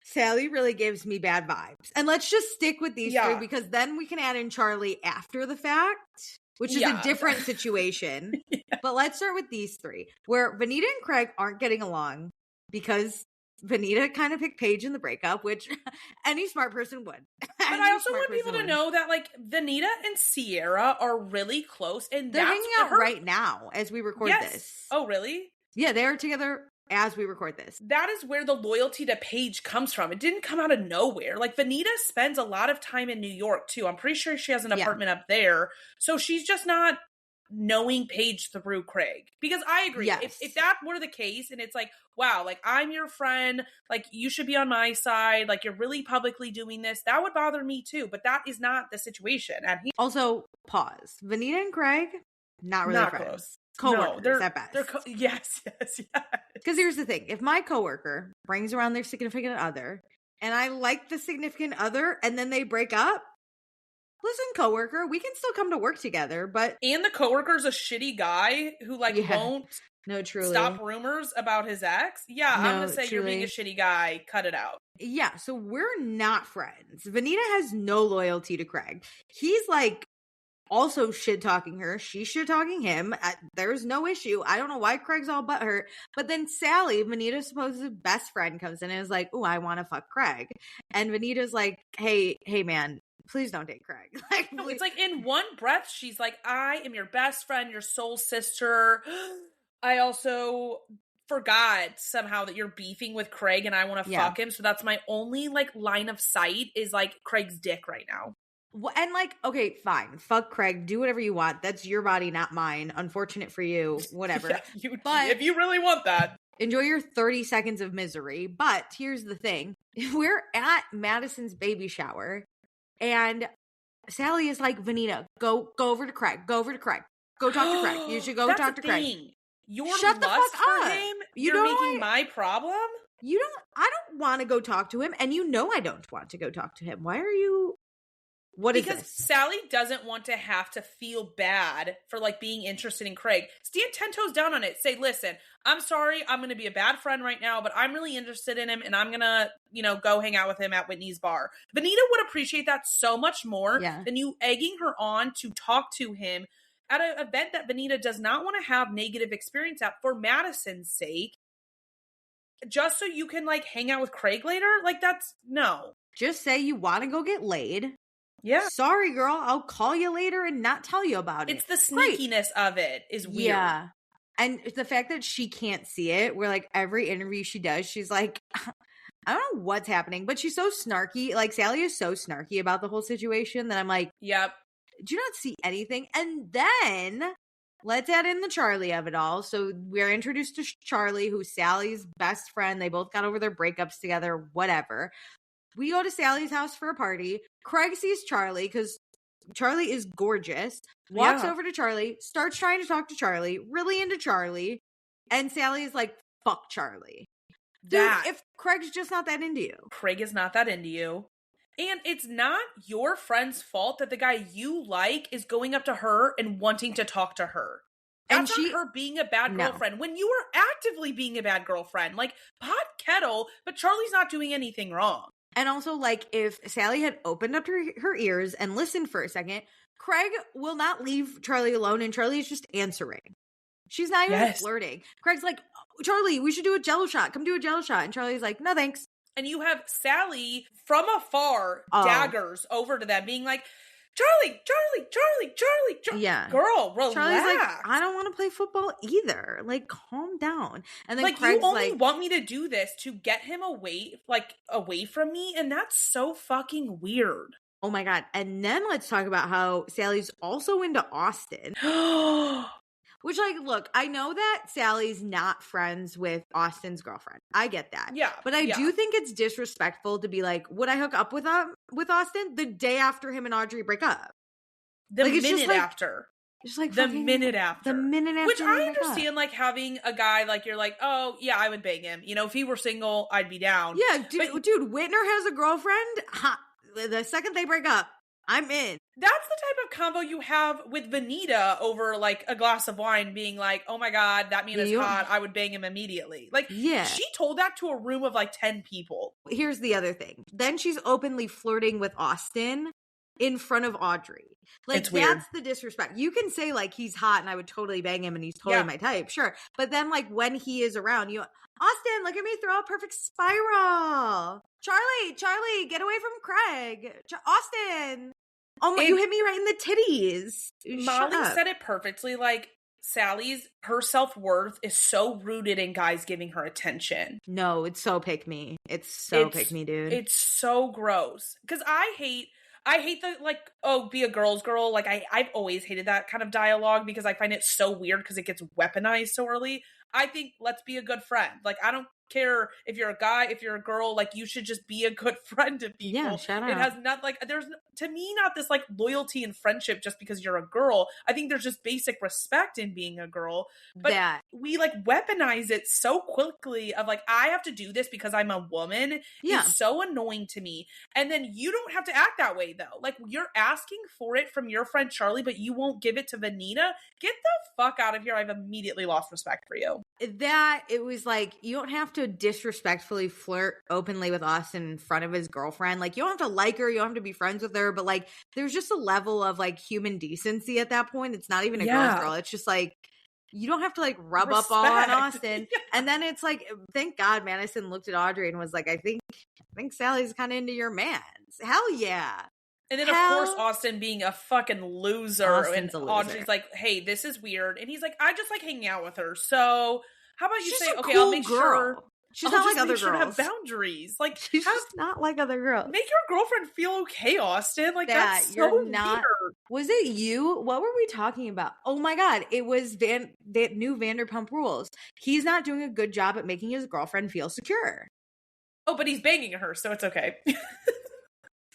Sally really gives me bad vibes. And let's just stick with these three because then we can add in Charlie after the fact, which is a different situation. But let's start with these three, where Vanita and Craig aren't getting along because Vanita kind of picked Paige in the breakup, which any smart person would. But I also want people to know that like Vanita and Sierra are really close, and they're hanging out right now as we record this. Oh, really? Yeah, they are together as we record this. That is where the loyalty to Paige comes from. It didn't come out of nowhere. Like Vanita spends a lot of time in New York too. I'm pretty sure she has an apartment up there, so she's just not knowing Paige through Craig. Because I agree, if that were the case and it's like, wow, like I'm your friend, like you should be on my side, like you're really publicly doing this, that would bother me too. But that is not the situation. And also, pause. Vanita and Craig, not really friends. Close. Co-workers at best. Yes. Because here's the thing. If my coworker brings around their significant other and I like the significant other and then they break up, listen, coworker, we can still come to work together, but... And the coworker's a shitty guy who, like, won't stop rumors about his ex? Yeah, I'm gonna say you're being a shitty guy. Cut it out. Yeah, so we're not friends. Vanita has no loyalty to Craig. He's, like, also shit-talking her. She's shit-talking him. There's no issue. I don't know why Craig's all butthurt. But then Sally, Vanita's supposed best friend, comes in and is like, oh, I want to fuck Craig. And Vanita's like, hey, man, please don't date Craig. Like, no, it's like in one breath, she's like, I am your best friend, your soul sister. I also forgot somehow that you're beefing with Craig and I want to fuck him. So that's my only like line of sight is like Craig's dick right now. Well, and like, okay, fine. Fuck Craig. Do whatever you want. That's your body, not mine. Unfortunate for you. Whatever. But if you really want that. Enjoy your 30 seconds of misery. But here's the thing. We're at Madison's baby shower. And Sally is like, Vanita, go over to Craig. Go over to Craig. Go talk to Craig. You should go talk to Craig. Your Shut lust the fuck for up. him, you're making my problem? I don't want to go talk to him. And you know I don't want to go talk to him. Why are you... Because Sally doesn't want to have to feel bad for like being interested in Craig. Stand 10 toes down on it. Say, listen, I'm sorry. I'm going to be a bad friend right now, but I'm really interested in him and I'm going to, go hang out with him at Whitney's bar. Vanita would appreciate that so much more than you egging her on to talk to him at an event that Vanita does not want to have negative experience at for Madison's sake. Just so you can like hang out with Craig later? Like that's no. Just say you want to go get laid. Yeah. Sorry, girl. I'll call you later and not tell you about it. It's the sneakiness of it is weird. Yeah. And the fact that she can't see it, where like every interview she does, she's like, I don't know what's happening, but she's so snarky. Like Sally is so snarky about the whole situation that I'm like, yep. Do you not see anything? And then let's add in the Charlie of it all. So we're introduced to Charlie, who's Sally's best friend. They both got over their breakups together, whatever. We go to Sally's house for a party. Craig sees Charlie because Charlie is gorgeous. Walks over to Charlie, starts trying to talk to Charlie, really into Charlie. And Sally is like, fuck Charlie. Dude, if Craig's just not that into you. Craig is not that into you. And it's not your friend's fault that the guy you like is going up to her and wanting to talk to her. That's not her being a bad girlfriend. When you are actively being a bad girlfriend, like pot kettle, but Charlie's not doing anything wrong. And also, like, if Sally had opened up her ears and listened for a second, Craig will not leave Charlie alone, and Charlie is just answering. She's not even flirting. Craig's like, Charlie, we should do a Jello shot. Come do a Jello shot. And Charlie's like, no, thanks. And you have Sally from afar, daggers over to them, being like, Charlie. Yeah. Girl, relax. Charlie's like, I don't want to play football either. Like, calm down. And then like, Craig's you only want me to do this to get him away from me, and that's so fucking weird. Oh my God. And then let's talk about how Sally's also into Austin. Which, like, look, I know that Sally's not friends with Austin's girlfriend. I get that. Yeah. But I do think it's disrespectful to be like, would I hook up with Austin the day after him and Audrey break up? The minute after. Just like the minute after. The minute after. Which I understand, like, having a guy, like, you're like, oh, yeah, I would bang him. You know, if he were single, I'd be down. Yeah, dude, Whitner has a girlfriend. The second they break up, I'm in. That's the type of combo you have with Vanita over, like, a glass of wine being like, oh my God, that man is hot. I would bang him immediately. Like, she told that to a room of, like, 10 people. Here's the other thing. Then she's openly flirting with Austin in front of Audrey. Like, that's the disrespect. You can say, like, he's hot and I would totally bang him and he's totally my type. Sure. But then, like, when he is around, Austin, look at me throw a perfect spiral. Charlie, get away from Craig. Austin. Oh my, you hit me right in the titties. Molly said it perfectly. Like, her self-worth is so rooted in guys giving her attention. No, it's so pick me. It's so pick me, dude. It's so gross. Because I hate the, like, oh, be a girl's girl. Like, I've always hated that kind of dialogue because I find it so weird because it gets weaponized so early. I think let's be a good friend. Like, I don't care if you're a guy, if you're a girl, like, you should just be a good friend to people. Yeah, shut up. It has not, like, there's, to me, not this, like, loyalty and friendship just because you're a girl. I think there's just basic respect in being a girl. But we, like, weaponize it so quickly of, like, I have to do this because I'm a woman. Yeah. It's so annoying to me. And then you don't have to act that way, though. Like, you're asking for it from your friend Charlie, but you won't give it to Vanita. Get the fuck out of here. I've immediately lost respect for you. It was like, you don't have to disrespectfully flirt openly with Austin in front of his girlfriend. Like, you don't have to like her, you don't have to be friends with her, but, like, there's just a level of, like, human decency at that point. It's not even a girl's girl. It's just like, you don't have to, like, rub up all on Austin. And then it's like, thank God Madison looked at Audrey and was like, I think Sally's kind of into your mans. Hell yeah. And then, of course, Austin being a fucking loser. And Audrey's like, hey, this is weird. And he's like, I just like hanging out with her. So how about you say, okay, I'll make sure. She's not like other girls. To have boundaries. Like, she's just not like other girls. Make your girlfriend feel okay, Austin. Like, that's so weird. Was it you? What were we talking about? Oh my God. It was new Vanderpump Rules. He's not doing a good job at making his girlfriend feel secure. Oh, but he's banging her, so it's okay.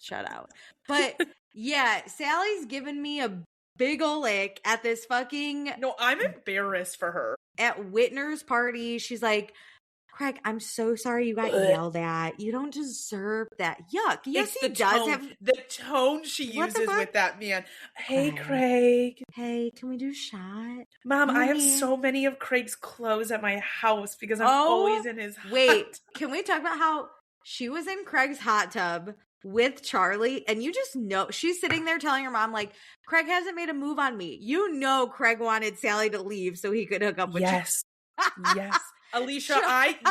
Shut out. But yeah, Sally's given me a big ol' lick at this fucking... No, I'm embarrassed for her. At Whitner's party, she's like, Craig, I'm so sorry you got yelled at. You don't deserve that. Yuck. Yes, he does have... The tone she uses with that man. Hey, Craig. Hey, can we do a shot? Mom, I have so many of Craig's clothes at my house because I'm always in his Wait, can we talk about how she was in Craig's hot tub with Charlie, and you just know she's sitting there telling her mom, like, Craig hasn't made a move on me. You know Craig wanted Sally to leave so he could hook up with Yes. Alicia,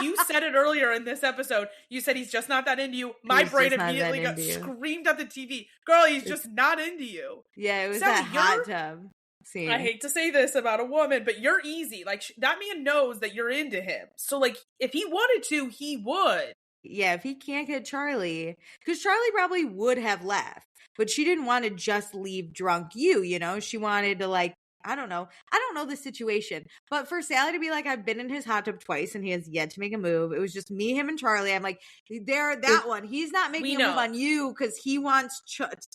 you said it earlier in this episode. You said he's just not that into you. My brain immediately screamed at the TV. Girl, he's just not into you. Yeah, it was Sally, that hot tub scene. I hate to say this about a woman, but you're easy. Like, that man knows that you're into him. So, like, if he wanted to, he would. Yeah, if he can't get Charlie, because Charlie probably would have left, but she didn't want to just leave drunk you know? She wanted to, like, I don't know the situation, but for Sally to be like, I've been in his hot tub twice and he has yet to make a move. It was just me, him, and Charlie. I'm like, one. He's not making a move on you because he wants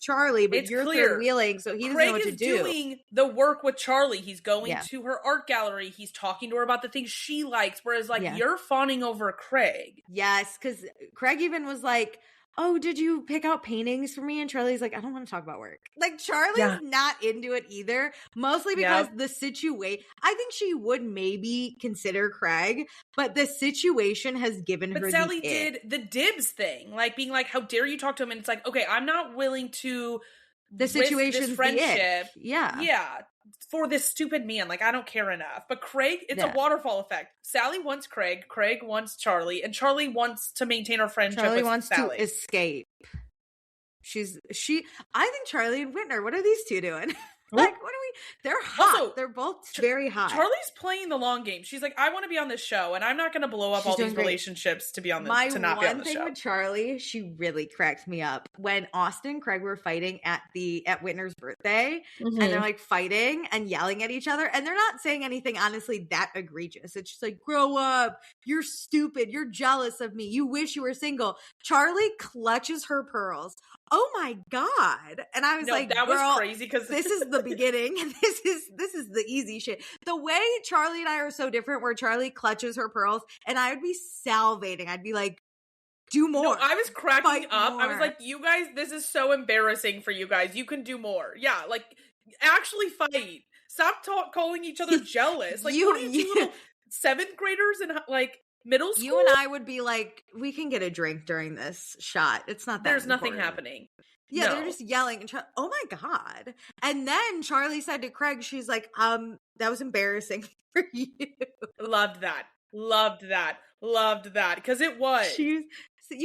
Charlie, but you're third wheeling, so he doesn't know what to do. Craig is doing the work with Charlie. He's going to her art gallery. He's talking to her about the things she likes, whereas, like, you're fawning over Craig. Yes, because Craig even was like, oh, did you pick out paintings for me? And Charlie's like, I don't want to talk about work. Like, Charlie's not into it either, mostly because the situation, I think she would maybe consider Craig, but the situation has given her Sally did the dibs thing, like being like, how dare you talk to him? And it's like, okay, I'm not willing to the situation's this friendship. Yeah. for this stupid man. Like, I don't care enough. But Craig, it's a waterfall effect. Sally wants Craig. Craig wants Charlie. And Charlie wants to maintain her friendship Charlie with wants Sally. to escape. I think Charlie and Whitner, what are these two doing? Like, they're hot. Also, they're both very hot. Charlie's playing the long game. She's like, I want to be on this show, and I'm not going to blow up all these relationships to be on this, to not be on the show. My one thing with Charlie, she really cracked me up. When Austin and Craig were fighting at Whitner's birthday, and they're like fighting and yelling at each other, and they're not saying anything honestly that egregious. It's just like, grow up. You're stupid. You're jealous of me. You wish you were single. Charlie clutches her pearls. Oh my God. And I was like, that was crazy because this is the beginning. This is the easy shit. The way Charlie and I are so different, where Charlie clutches her pearls and I would be salivating. I'd be like, do more. No, I was cracking up. More. I was like, you guys, this is so embarrassing for you guys. You can do more. Yeah, like, actually fight. Stop calling each other jealous. Like, what are you two little 7th graders in, like, middle school? You and I would be like, we can get a drink during this shot. It's not that There's important. nothing happening. Yeah, they're just yelling. And oh my God. And then Charlie said to Craig, she's like, that was embarrassing for you. Loved that. Because it was. You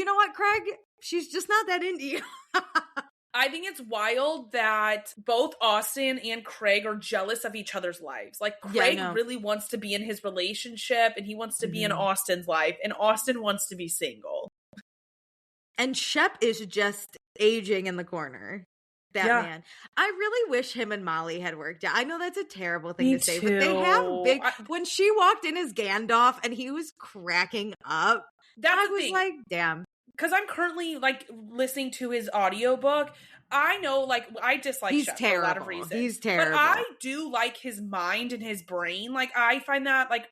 know what, Craig? She's just not that into you. I think it's wild that both Austin and Craig are jealous of each other's lives. Like, Craig really wants to be in his relationship and he wants to be in Austin's life, and Austin wants to be single. And Shep is just aging in the corner. That man. I really wish him and Molly had worked out. I know that's a terrible thing to say, but they have when she walked in as Gandalf and he was cracking up, I was like, damn. Because I'm currently, like, listening to his audiobook. I know, like, I dislike Shep for a lot of reasons. He's terrible. But I do like his mind and his brain. Like, I find that, like,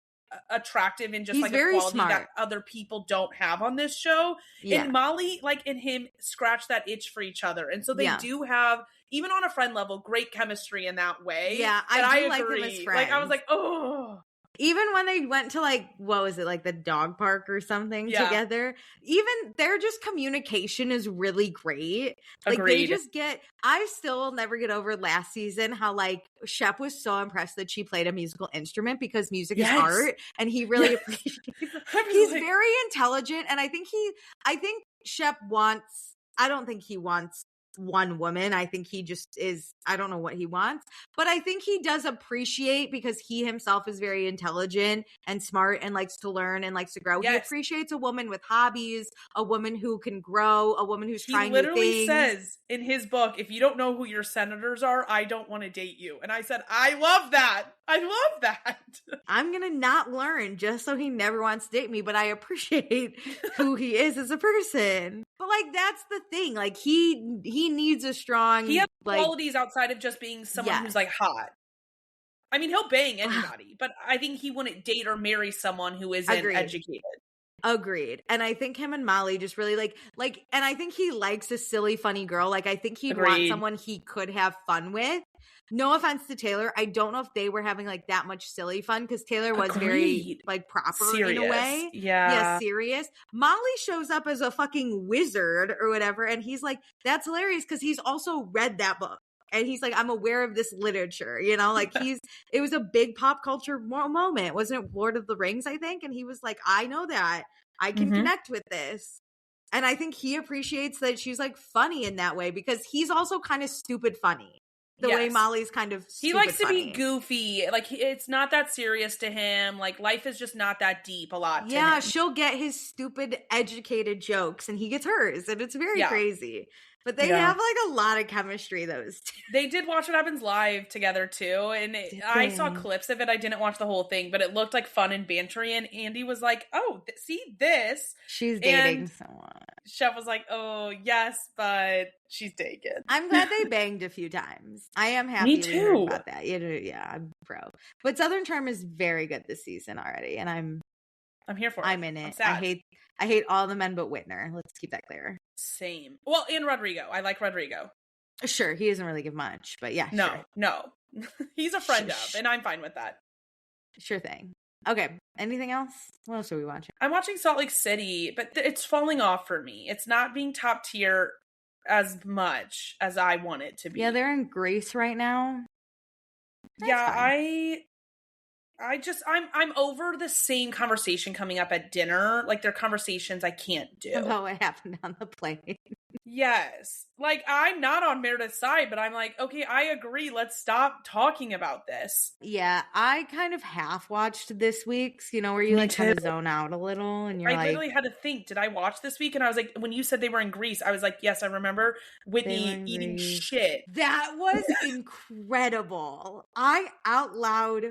attractive and just, like, a quality that other people don't have on this show. Yeah. And Molly, like, and him scratch that itch for each other. And so they do have, even on a friend level, great chemistry in that way. Yeah, I do like them as friends. Like, I was like, oh. Even when they went to, like, what was it, like the dog park or something together, even their just communication is really great. Like, they just I still will never get over last season how, like, Shep was so impressed that she played a musical instrument, because music is art, and he really appreciates it. He's very intelligent, and I think Shep wants, I don't think he wants one woman. I think he just is, I don't know what he wants, but I think he does appreciate, because he himself is very intelligent and smart and likes to learn and likes to grow. He appreciates a woman with hobbies, a woman who can grow, a woman who's trying new things. He literally says in his book, if you don't know who your senators are, I don't want to date you. And I said, I love that. I'm gonna not learn just so he never wants to date me, but I appreciate who he is as a person. But, like, that's the thing. Like, he needs a strong, he has qualities outside of just being someone who's, like, hot. I mean, he'll bang anybody, but I think he wouldn't date or marry someone who isn't educated. Agreed. And I think him and Molly just really like, and I think he likes a silly, funny girl. Like, I think he'd want someone he could have fun with. No offense to Taylor. I don't know if they were having, like, that much silly fun, because Taylor was very, like, proper serious. In a way. Yeah, serious. Molly shows up as a fucking wizard or whatever, and he's like, that's hilarious, because he's also read that book. And he's like, I'm aware of this literature, you know, like it was a big pop culture moment. Wasn't it Lord of the Rings, I think? And he was like, I know that. I can connect with this. And I think he appreciates that she's, like, funny in that way, because he's also kind of stupid funny. The way Molly's kind of stupid. He likes to funny. Be goofy. Like, it's not that serious to him. Like, life is just not that deep a lot to him. She'll get his stupid, educated jokes, and he gets hers. And it's very crazy. But they have, like, a lot of chemistry, those two. They did Watch What Happens Live together, too. And I saw clips of it. I didn't watch the whole thing, but it looked like fun and bantery. And Andy was like, oh, see this? She's dating someone. Chef was like, oh, yes, but she's taken. I'm glad they banged a few times. I am happy Me too. About that. Yeah, I'm pro. But Southern Charm is very good this season already. And I'm here for it. I'm in it. I hate all the men but Whitner. Let's keep that clear. Same. Well, and Rodrigo. I like Rodrigo. Sure, he doesn't really give much, but yeah. No. He's a friend of, and I'm fine with that. Sure thing. Okay, anything else? What else are we watching? I'm watching Salt Lake City, but it's falling off for me. It's not being top tier as much as I want it to be. Yeah, they're in Grace right now. I'm over the same conversation coming up at dinner. Like, they're conversations I can't do. About what happened on the plane. Yes. Like, I'm not on Meredith's side, but I'm like, okay, I agree. Let's stop talking about this. Yeah, I kind of half watched this week's, where you kind of zone out a little and you're I literally had to think, did I watch this week? And I was like, when you said they were in Greece, I was like, yes, I remember Whitney eating shit. That was incredible. I out loud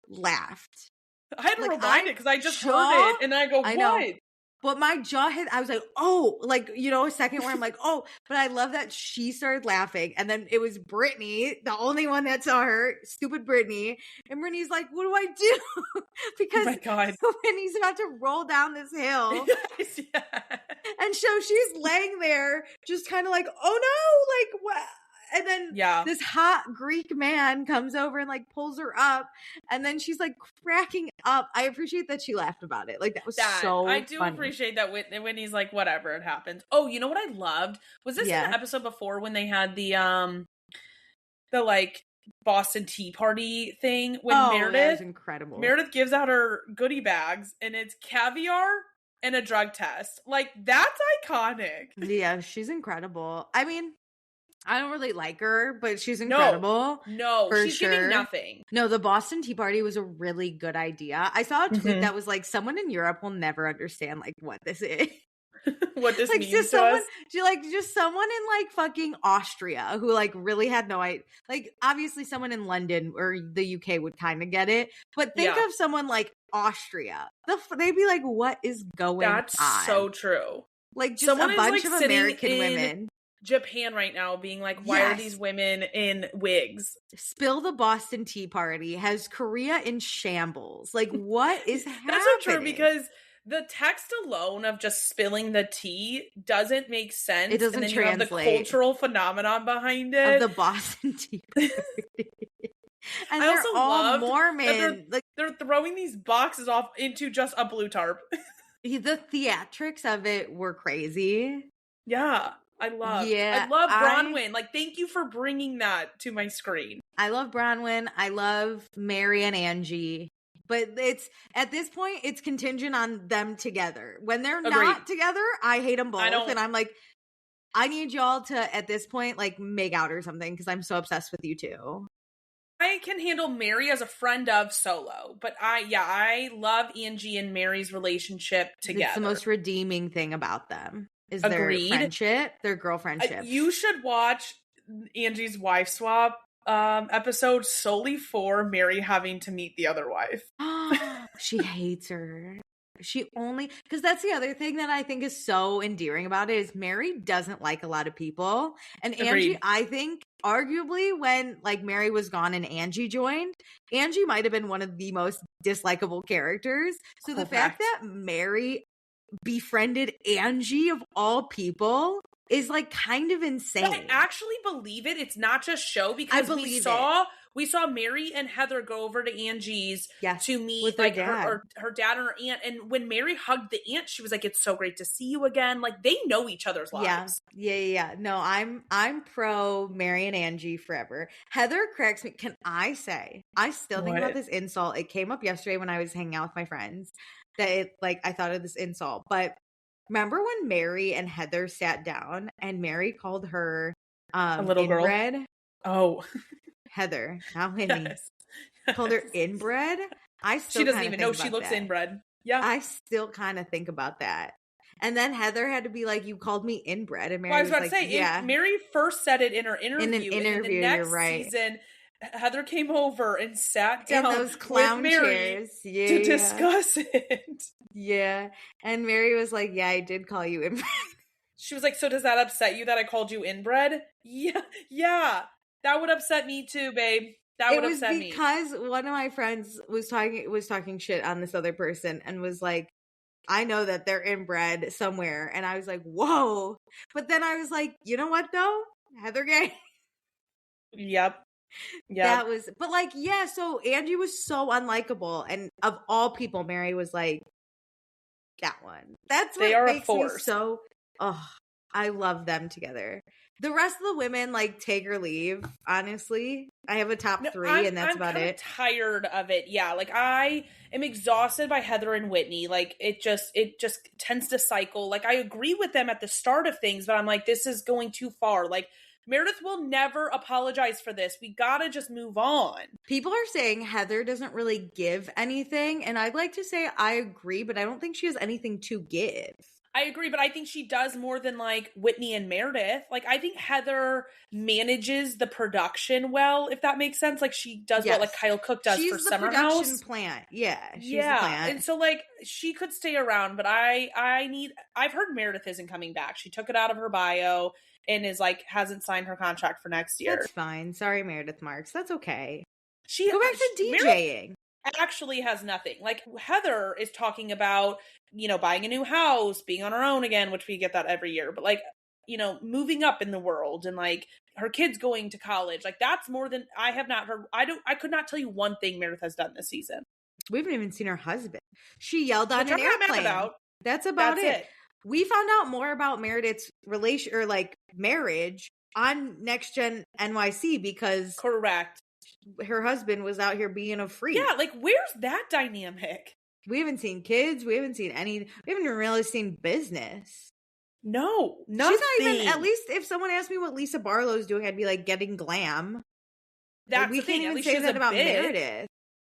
laughed. I had to rewind it because I just heard it and I go, what? I know. But my jaw hit, I was like, oh, a second where I'm like, oh, but I love that she started laughing. And then it was Brittany, the only one that saw her, stupid Brittany. And Brittany's like, what do I do? Because oh my God. when he's about to roll down this hill. Yes, yeah. And so she's laying there just kind of like, oh no, what? And then this hot Greek man comes over and pulls her up, and then she's cracking up. I appreciate that she laughed about it. That was so I do funny. appreciate that Whitney's like, whatever, it happened. Oh, you know what I loved? Was this in the episode before when they had the Boston Tea Party thing when Meredith? That was incredible. Meredith gives out her goodie bags and it's caviar and a drug test. That's iconic. Yeah, she's incredible. I mean, I don't really like her, but she's incredible. No, she's giving nothing. No, the Boston Tea Party was a really good idea. I saw a tweet that was someone in Europe will never understand what this is. What this means to us. Just someone in fucking Austria who really had no idea. Obviously someone in London or the UK would kind of get it, but think of someone like Austria. They'd be like, what is going on? That's so true. Just someone a bunch of American women. Japan right now being like, why are these women in wigs? Spill the Boston Tea Party has Korea in shambles. What is happening? That's so true, because the text alone of just spilling the tea doesn't make sense. It doesn't translate. You have the cultural phenomenon behind it. Of the Boston Tea Party. And I also love Mormon. They're throwing these boxes off into just a blue tarp. The theatrics of it were crazy. Yeah. I love Bronwyn. Thank you for bringing that to my screen. I love Bronwyn. I love Mary and Angie. But it's at this point, it's contingent on them together. When they're not together, I hate them both. And I'm like, I need y'all to, at this point, make out or something, because I'm so obsessed with you two. I can handle Mary as a friend of Solo, but I love Angie and Mary's relationship together. It's the most redeeming thing about them. Is their friendship, their girl friendship. You should watch Angie's wife swap episode solely for Mary having to meet the other wife. She hates her. She only, because that's the other thing that I think is so endearing about it, is Mary doesn't like a lot of people. And Angie, I think, arguably when Mary was gone and Angie joined, Angie might have been one of the most dislikable characters. So the fact that Mary befriended Angie of all people is like kind of insane. But I actually believe it. It's not just show, because we saw Mary and Heather go over to Angie's to meet with like her dad. her dad and her aunt. And when Mary hugged the aunt, she was like, "It's so great to see you again." Like they know each other's lives. Yeah. No, I'm pro Mary and Angie forever. Heather cracks me. Can I say, I still think about this insult. It came up yesterday when I was hanging out with my friends that I thought of this insult. But remember when Mary and Heather sat down and Mary called her a little inbred? Girl? Oh. Heather, not Whitney. Yes. Called her inbred. She doesn't even know she looks inbred. Yeah. I still kind of think about that. And then Heather had to be like, "You called me inbred." And Mary was about to say, Mary first said it in her interview. In an interview, and in the next you're right. season, Heather came over and sat down in those clown with Mary chairs to discuss it. Yeah. And Mary was like, "Yeah, I did call you inbred." She was like, "So does that upset you that I called you inbred?" Yeah. That would upset me too, babe. That would upset me. Because one of my friends was talking shit on this other person and was like, "I know that they're inbred somewhere." And I was like, "Whoa." But then I was like, you know what though? Heather gay. Yep. That was, but so Angie was so unlikable. And of all people, Mary was like, that one. That's what makes me so, I love them together. The rest of the women, like, take or leave, honestly. I have a top 3, and that's about it. I'm tired of it. Yeah, like, I am exhausted by Heather and Whitney. Like, it just tends to cycle. Like, I agree with them at the start of things, but I'm like, this is going too far. Like, Meredith will never apologize for this. We gotta just move on. People are saying Heather doesn't really give anything, and I'd like to say I agree, but I don't think she has anything to give. I agree, but I think she does more than, like, Whitney and Meredith. Like, I think Heather manages the production well, if that makes sense. Like, she does what, like, Kyle Cooke does for Summer House. She's the production plant. Yeah, she's the plant. And so, like, she could stay around, but I've heard Meredith isn't coming back. She took it out of her bio and is, like, hasn't signed her contract for next year. That's fine. Sorry, Meredith Marks. That's okay. Go back to DJing. Actually has nothing. Like, Heather is talking about, you know, buying a new house, being on her own again, which we get that every year, but, like, you know, moving up in the world and, like, her kids going to college. Like, that's more than I have not heard. I could not tell you one thing Meredith has done this season. We haven't even seen her husband. She yelled on an airplane. That's about it. We found out more about Meredith's relation or, like, marriage on Next Gen NYC because correct, her husband was out here being a freak. Yeah, like, where's that dynamic? We haven't seen kids. We haven't seen we haven't even really seen business. No, nothing. She's not even, at least if someone asked me what Lisa Barlow's doing, I'd be like, getting glam. That's we the thing. can't even say that about Meredith.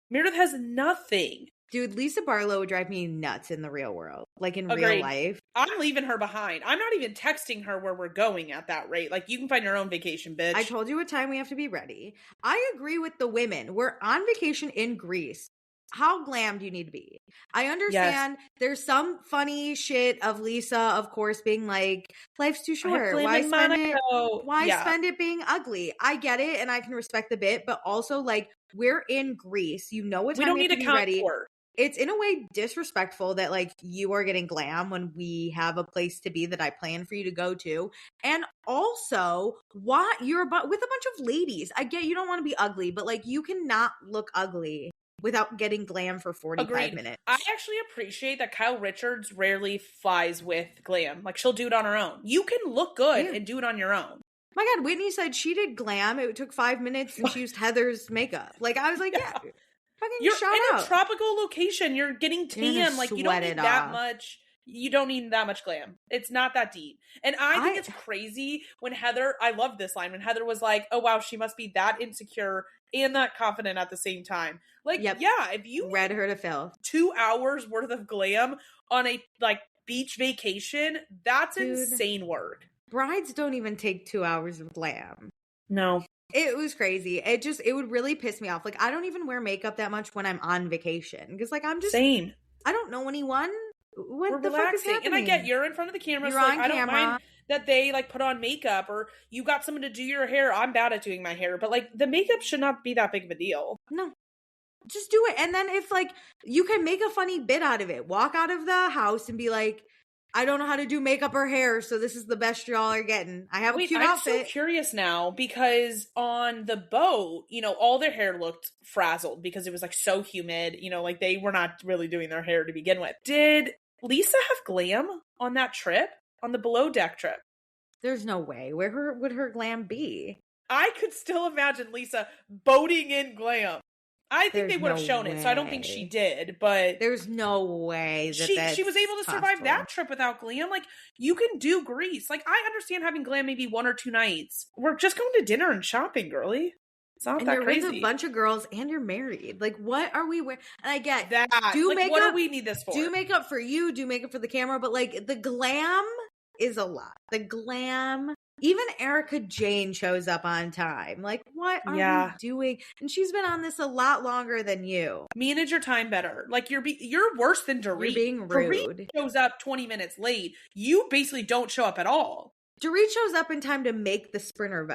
Meredith has nothing. Dude, Lisa Barlow would drive me nuts in the real world. Like, in real life. I'm leaving her behind. I'm not even texting her where we're going at that rate. Like, you can find your own vacation, bitch. I told you what time we have to be ready. I agree with the women. We're on vacation in Greece. How glam do you need to be? I understand there's some funny shit of Lisa, of course, being like, life's too short. Why spend it being ugly? I get it, and I can respect the bit, but also, like, we're in Greece. You know what time we have to be ready. It's in a way disrespectful that, like, you are getting glam when we have a place to be that I plan for you to go to. And also, why you're with a bunch of ladies. I get you don't want to be ugly, but, like, you cannot look ugly without getting glam for 45 minutes. I actually appreciate that Kyle Richards rarely flies with glam. Like, she'll do it on her own. You can look good and do it on your own. My God, Whitney said she did glam. It took 5 minutes and she used Heather's makeup. Like, I was like, yeah. You're in a tropical location. You're getting tan. Like, you don't need that much. You don't need that much glam. It's not that deep. And I think it's crazy when Heather, I love this line, when Heather was like, oh, wow, she must be that insecure and that confident at the same time. Like, if you read her to filth. 2 hours worth of glam on a, like, beach vacation, that's insane work. Brides don't even take 2 hours of glam. No. It was crazy. It would really piss me off. Like, I don't even wear makeup that much when I'm on vacation. Because, like, I'm just... Same. I don't know anyone. What the fuck is happening? And I get you're in front of the camera, so, like, I don't mind that they, like, put on makeup or you got someone to do your hair. I'm bad at doing my hair. But, like, the makeup should not be that big of a deal. No. Just do it. And then if, like, you can make a funny bit out of it. Walk out of the house and be like, I don't know how to do makeup or hair, so this is the best y'all are getting. I have a cute outfit. I'm so curious now because on the boat, you know, all their hair looked frazzled because it was, like, so humid. You know, like, they were not really doing their hair to begin with. Did Lisa have glam on that trip? On the below deck trip? There's no way. Where would her glam be? I could still imagine Lisa boating in glam. I think they would have shown it, so I don't think she did, but... There's no way that she was able to survive that trip without glam. Like, you can do Greece. Like, I understand having glam maybe 1 or 2 nights. We're just going to dinner and shopping, girly. It's not that crazy. And you're with a bunch of girls, and you're married. Like, what are we wearing? And I get... that. Do like, makeup, what do we need this for? Do makeup for you, do makeup for the camera, but, like, the glam is a lot. The glam... Even Erica Jane shows up on time. Like, what are you doing? And she's been on this a lot longer than you. Manage your time better. Like, you're worse than Dorit. You're being rude. Dorit shows up 20 minutes late. You basically don't show up at all. Dorit shows up in time to make the sprinter.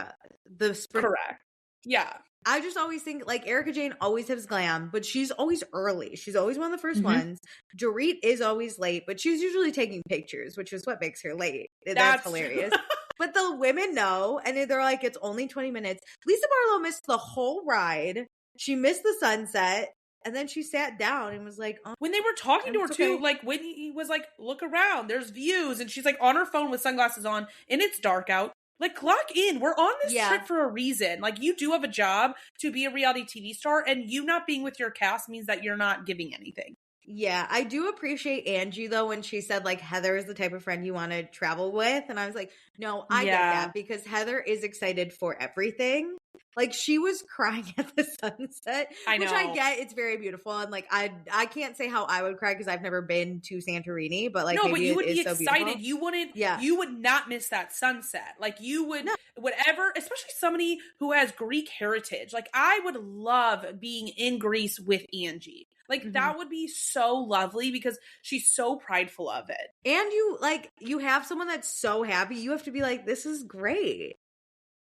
Correct. Yeah. I just always think, like, Erica Jane always has glam, but she's always early. She's always one of the first ones. Dorit is always late, but she's usually taking pictures, which is what makes her late. That's hilarious. But the women know, and they're like, it's only 20 minutes. Lisa Barlow missed the whole ride. She missed the sunset. And then she sat down and was like, oh, when they were talking to her too, like, when he was like, look around, there's views. And she's like on her phone with sunglasses on, and it's dark out. Like, clock in. We're on this trip for a reason. Like, you do have a job to be a reality TV star, and you not being with your cast means that you're not giving anything. Yeah, I do appreciate Angie, though, when she said, like, Heather is the type of friend you want to travel with. And I was like, no, I get that, because Heather is excited for everything. Like, she was crying at the sunset, which I get. It's very beautiful. And, like, I can't say how I would cry because I've never been to Santorini, but, like, no, maybe but you would be so excited. beautiful. You wouldn't, you would not miss that sunset. Like, you would, whatever, especially somebody who has Greek heritage. Like, I would love being in Greece with Angie. Like, that would be so lovely because she's so prideful of it. And you have someone that's so happy. You have to be like, this is great.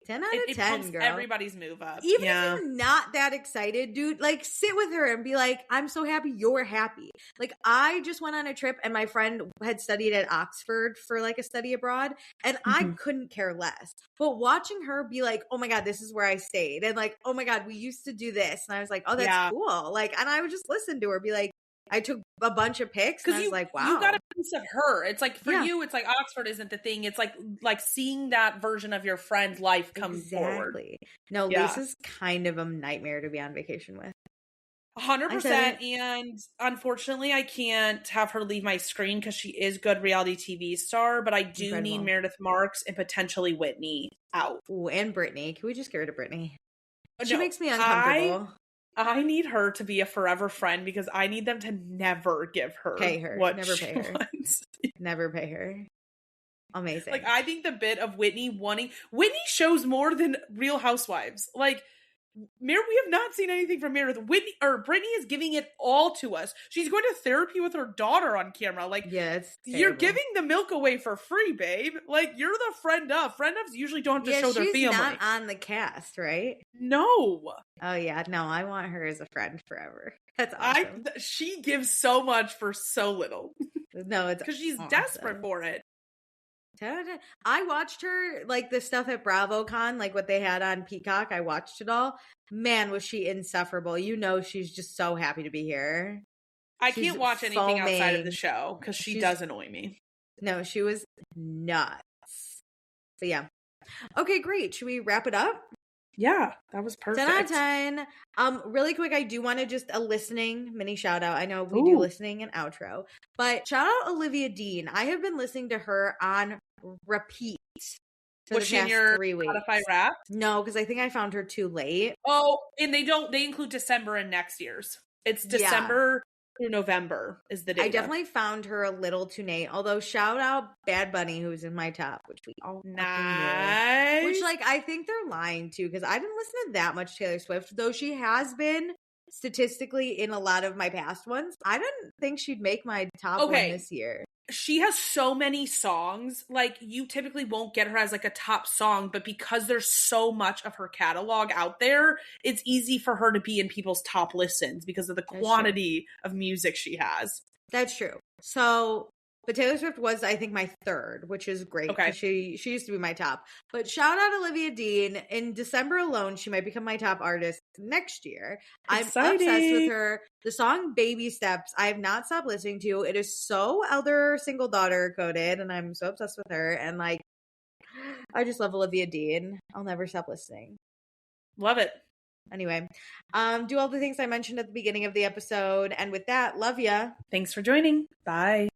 10 out of 10, girl. Everybody's move up. Even if you're not that excited, dude, like, sit with her and be like, I'm so happy you're happy. Like, I just went on a trip and my friend had studied at Oxford for, like, a study abroad, and I couldn't care less. But watching her be like, oh my God, this is where I stayed. And like, oh my God, we used to do this. And I was like, oh, that's cool. Like, and I would just listen to her, be like, I took a bunch of pics and I was like, wow. You got a piece of her. It's like, for you, it's like Oxford isn't the thing. It's like seeing that version of your friend's life come forward. No, Lisa's kind of a nightmare to be on vacation with. 100%. And unfortunately, I can't have her leave my screen because she is good reality TV star, but I do need Meredith Marks and potentially Whitney out. Ooh, and Brittany. Can we just get rid of Brittany? She makes me uncomfortable. I need her to be a forever friend because I need them to never give her what never she pay her. wants. Never pay her. Amazing. Like, I think the bit of Whitney shows more than Real Housewives. Like, we have not seen anything from Meredith. Brittany is giving it all to us. She's going to therapy with her daughter on camera. Like, you're giving the milk away for free, babe. Like, you're the friend of. Friend ofs usually don't have to show their family. She's not on the cast, right? No. Oh yeah, no. I want her as a friend forever. That's awesome. She gives so much for so little. No, it's because she's desperate for it. I watched her, like, the stuff at BravoCon, like what they had on Peacock. I watched it all. Man, was she insufferable. You know, she's just so happy to be here. I can't watch anything outside of the show because she does annoy me. No, she was nuts. But yeah. Okay, great. Should we wrap it up? Yeah, that was perfect. 10 out of 10. Really quick, I do want to just a listening mini shout out. I know we do listening and outro, but shout out Olivia Dean. I have been listening to her on repeat for the past 3 weeks. Spotify Wrapped? No, because I think I found her too late. Oh, and they include December and next year's. It's December through November is the data. I definitely found her a little too late. Although shout out Bad Bunny, who's in my top, which we all nice. Knew. Which, like, I think they're lying too, because I didn't listen to that much Taylor Swift, though she has been statistically in a lot of my past ones. I didn't think she'd make my top one this year. She has so many songs. Like, you typically won't get her as like a top song, but because there's so much of her catalog out there, it's easy for her to be in people's top listens because of the quantity of music she has. That's true. So, but Taylor Swift was, I think, my third, which is great. Okay. She used to be my top. But shout out Olivia Dean. In December alone, she might become my top artist next year. Exciting. I'm obsessed with her. The song Baby Steps, I have not stopped listening to. It is so elder single daughter coded, and I'm so obsessed with her. And, like, I just love Olivia Dean. I'll never stop listening. Love it. Anyway, do all the things I mentioned at the beginning of the episode. And with that, love ya. Thanks for joining. Bye.